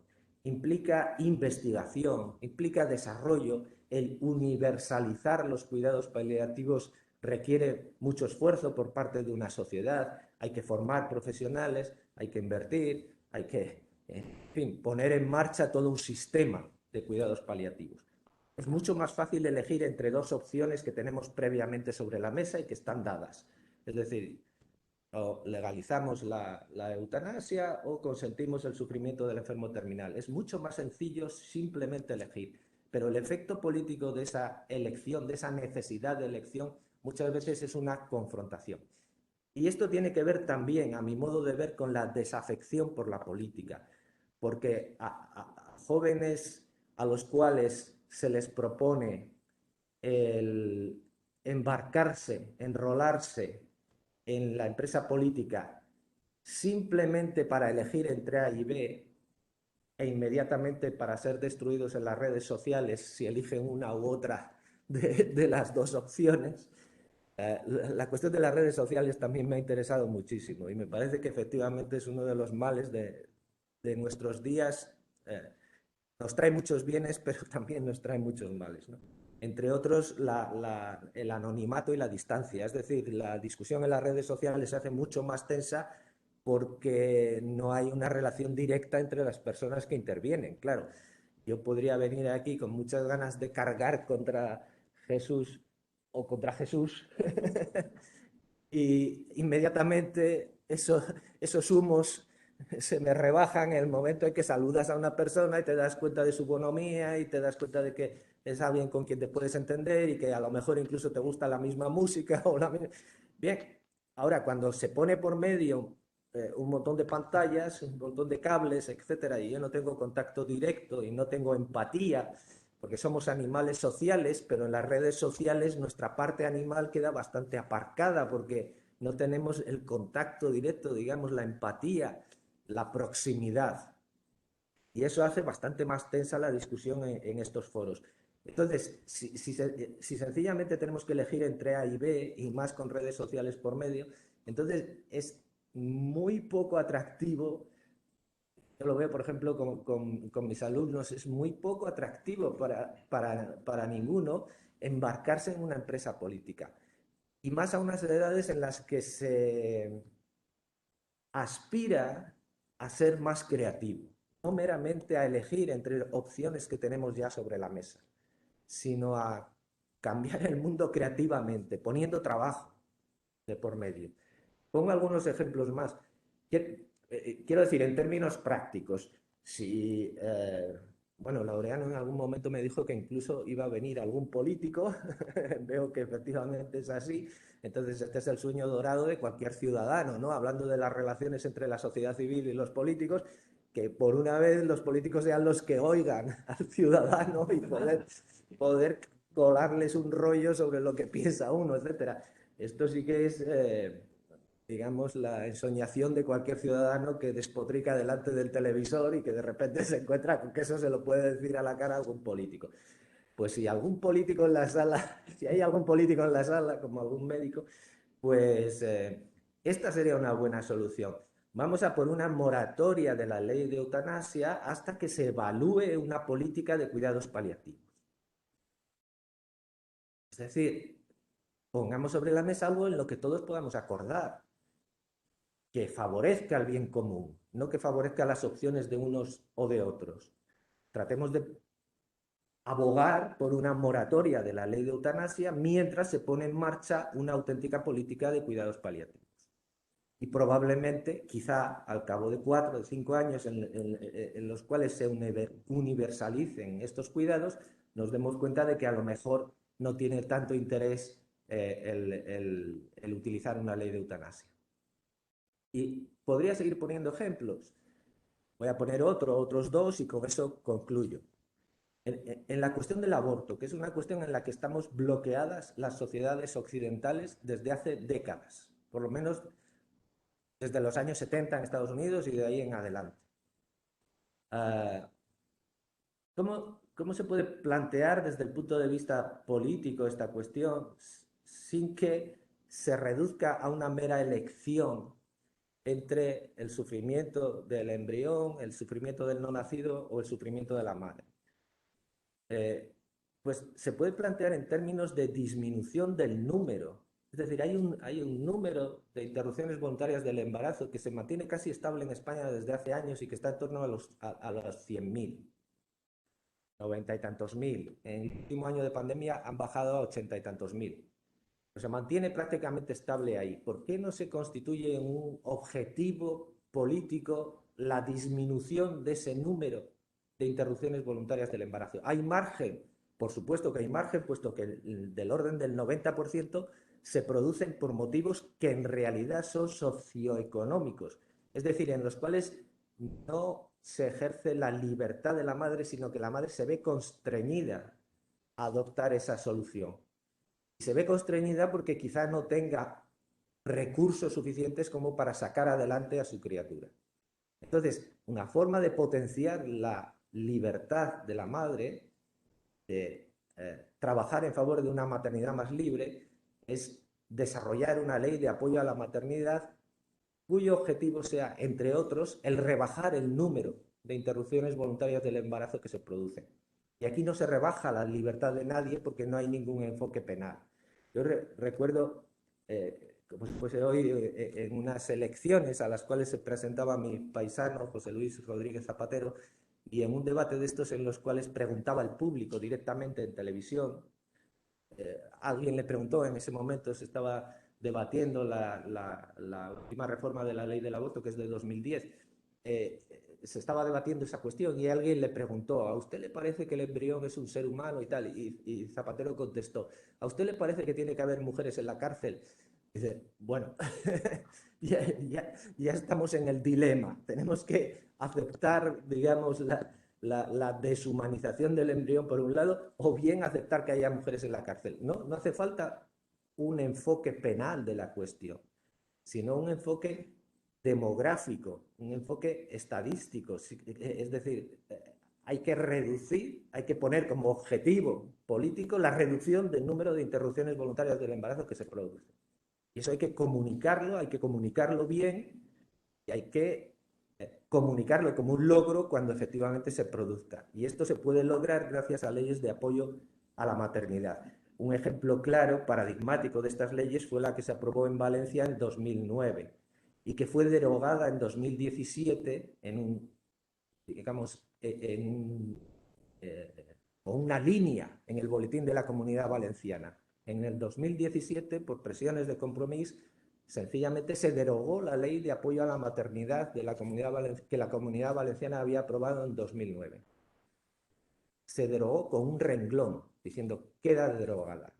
implica investigación, implica desarrollo. El universalizar los cuidados paliativos requiere mucho esfuerzo por parte de una sociedad. Hay que formar profesionales, hay que invertir, hay que, en fin, poner en marcha todo un sistema de cuidados paliativos. Es mucho más fácil elegir entre dos opciones que tenemos previamente sobre la mesa y que están dadas. Es decir, o legalizamos la eutanasia o consentimos el sufrimiento del enfermo terminal. Es mucho más sencillo simplemente elegir, pero el efecto político de esa elección, de esa necesidad de elección, muchas veces es una confrontación. Y esto tiene que ver también, a mi modo de ver, con la desafección por la política, porque a jóvenes a los cuales se les propone el embarcarse, enrolarse en la empresa política simplemente para elegir entre A y B e inmediatamente para ser destruidos en las redes sociales si eligen una u otra de las dos opciones. La cuestión de las redes sociales también me ha interesado muchísimo y me parece que efectivamente es uno de los males de nuestros días. Nos trae muchos bienes, pero también nos trae muchos males, ¿no? Entre otros, el anonimato y la distancia. Es decir, la discusión en las redes sociales se hace mucho más tensa porque no hay una relación directa entre las personas que intervienen. Claro, yo podría venir aquí con muchas ganas de cargar contra Jesús o contra Jesús y inmediatamente esos humos se me rebajan en el momento en que saludas a una persona y te das cuenta de su bonomía y te das cuenta de que es alguien con quien te puedes entender y que a lo mejor incluso te gusta la misma música o la misma... Bien, ahora cuando se pone por medio un montón de pantallas, un montón de cables, etcétera, y yo no tengo contacto directo y no tengo empatía, porque somos animales sociales, pero en las redes sociales nuestra parte animal queda bastante aparcada porque no tenemos el contacto directo, digamos, la empatía, la proximidad. Y eso hace bastante más tensa la discusión en estos foros. Entonces, si sencillamente tenemos que elegir entre A y B, y más con redes sociales por medio, entonces es muy poco atractivo. Yo lo veo, por ejemplo, con mis alumnos, es muy poco atractivo para ninguno embarcarse en una empresa política. Y más a unas edades en las que se aspira a ser más creativo. no meramente a elegir entre opciones que tenemos ya sobre la mesa, sino a cambiar el mundo creativamente, poniendo trabajo de por medio. Pongo algunos ejemplos más. Quiero decir, en términos prácticos, si, bueno, Laureano en algún momento me dijo que incluso iba a venir algún político, veo que efectivamente es así, entonces este es el sueño dorado de cualquier ciudadano, ¿no? Hablando de las relaciones entre la sociedad civil y los políticos, que por una vez los políticos sean los que oigan al ciudadano y poder colarles un rollo sobre lo que piensa uno, etcétera. Esto sí que es, digamos, la ensoñación de cualquier ciudadano que despotrica delante del televisor y que de repente se encuentra con que eso se lo puede decir a la cara a algún político. Pues si algún político en la sala, si hay algún político en la sala, como algún médico, pues esta sería una buena solución. Vamos a poner una moratoria de la ley de eutanasia hasta que se evalúe una política de cuidados paliativos. Es decir, pongamos sobre la mesa algo en lo que todos podamos acordar, que favorezca el bien común, no que favorezca las opciones de unos o de otros. Tratemos de abogar por una moratoria de la ley de eutanasia mientras se pone en marcha una auténtica política de cuidados paliativos. Y probablemente, quizá al cabo de 4 o 5 años en los cuales se universalicen estos cuidados, nos demos cuenta de que a lo mejor no tiene tanto interés el utilizar una ley de eutanasia. Y podría seguir poniendo ejemplos. Voy a poner otros dos y con eso concluyo. En la cuestión del aborto, que es una cuestión en la que estamos bloqueadas las sociedades occidentales desde hace décadas, por lo menos desde los años 70 en Estados Unidos y de ahí en adelante. ¿Cómo se puede plantear desde el punto de vista político esta cuestión sin que se reduzca a una mera elección entre el sufrimiento del embrión, el sufrimiento del no nacido o el sufrimiento de la madre? Pues se puede plantear en términos de disminución del número. Es decir, hay un número de interrupciones voluntarias del embarazo que se mantiene casi estable en España desde hace años y que está en torno a los 100.000, 90 y tantos mil. En el último año de pandemia han bajado a 80 y tantos mil. Pero se mantiene prácticamente estable ahí. ¿Por qué no se constituye un objetivo político la disminución de ese número de interrupciones voluntarias del embarazo? ¿Hay margen? Por supuesto que hay margen, puesto que del orden del 90% se producen por motivos que en realidad son socioeconómicos, es decir, en los cuales no se ejerce la libertad de la madre, sino que la madre se ve constreñida a adoptar esa solución. Y se ve constreñida porque quizá no tenga recursos suficientes como para sacar adelante a su criatura. Entonces, una forma de potenciar la libertad de la madre, de trabajar en favor de una maternidad más libre, es desarrollar una ley de apoyo a la maternidad cuyo objetivo sea, entre otros, el rebajar el número de interrupciones voluntarias del embarazo que se producen. Y aquí no se rebaja la libertad de nadie porque no hay ningún enfoque penal. Yo recuerdo, como si fuese hoy, en unas elecciones a las cuales se presentaba mi paisano José Luis Rodríguez Zapatero, y en un debate de estos en los cuales preguntaba al público directamente en televisión, alguien le preguntó en ese momento, se estaba debatiendo la última reforma de la ley del aborto, que es de 2010, se estaba debatiendo esa cuestión y alguien le preguntó, ¿a usted le parece que el embrión es un ser humano y tal? Y Zapatero contestó, ¿a usted le parece que tiene que haber mujeres en la cárcel? Y dice, bueno, ya estamos en el dilema, tenemos que aceptar, digamos, la deshumanización del embrión por un lado, o bien aceptar que haya mujeres en la cárcel. No hace falta un enfoque penal de la cuestión, sino un enfoque demográfico, un enfoque estadístico. Es decir, hay que reducir, hay que poner como objetivo político la reducción del número de interrupciones voluntarias del embarazo que se producen. Y eso hay que comunicarlo bien y hay que comunicarlo como un logro cuando efectivamente se produzca. Y esto se puede lograr gracias a leyes de apoyo a la maternidad. Un ejemplo claro, paradigmático de estas leyes fue la que se aprobó en Valencia en 2009 y que fue derogada en 2017 en digamos, o una línea en el boletín de la Comunidad Valenciana. En el 2017, por presiones de Compromís, sencillamente se derogó la ley de apoyo a la maternidad de la que la Comunidad Valenciana había aprobado en 2009. Se derogó con un renglón, diciendo queda derogada.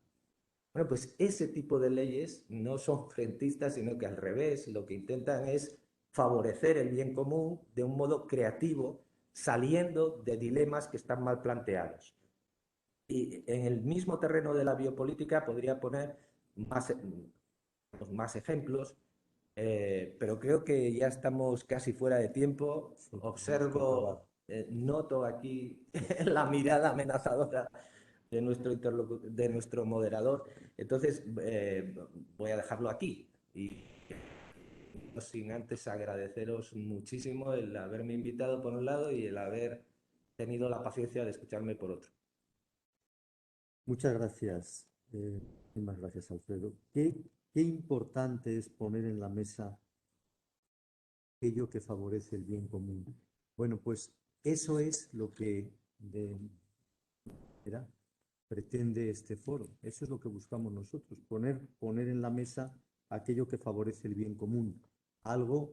Bueno, pues ese tipo de leyes no son frentistas, sino que al revés, lo que intentan es favorecer el bien común de un modo creativo, saliendo de dilemas que están mal planteados. Y en el mismo terreno de la biopolítica podría poner más ejemplos, pero creo que ya estamos casi fuera de tiempo. Observo, noto aquí la mirada amenazadora de nuestro moderador. Entonces, voy a dejarlo aquí. Y sin antes agradeceros muchísimo el haberme invitado por un lado y el haber tenido la paciencia de escucharme por otro. Muchas gracias. Muchas gracias, Alfredo. Qué importante es poner en la mesa aquello que favorece el bien común. Bueno, pues eso es lo que pretende este foro. Eso es lo que buscamos nosotros, poner en la mesa aquello que favorece el bien común. Algo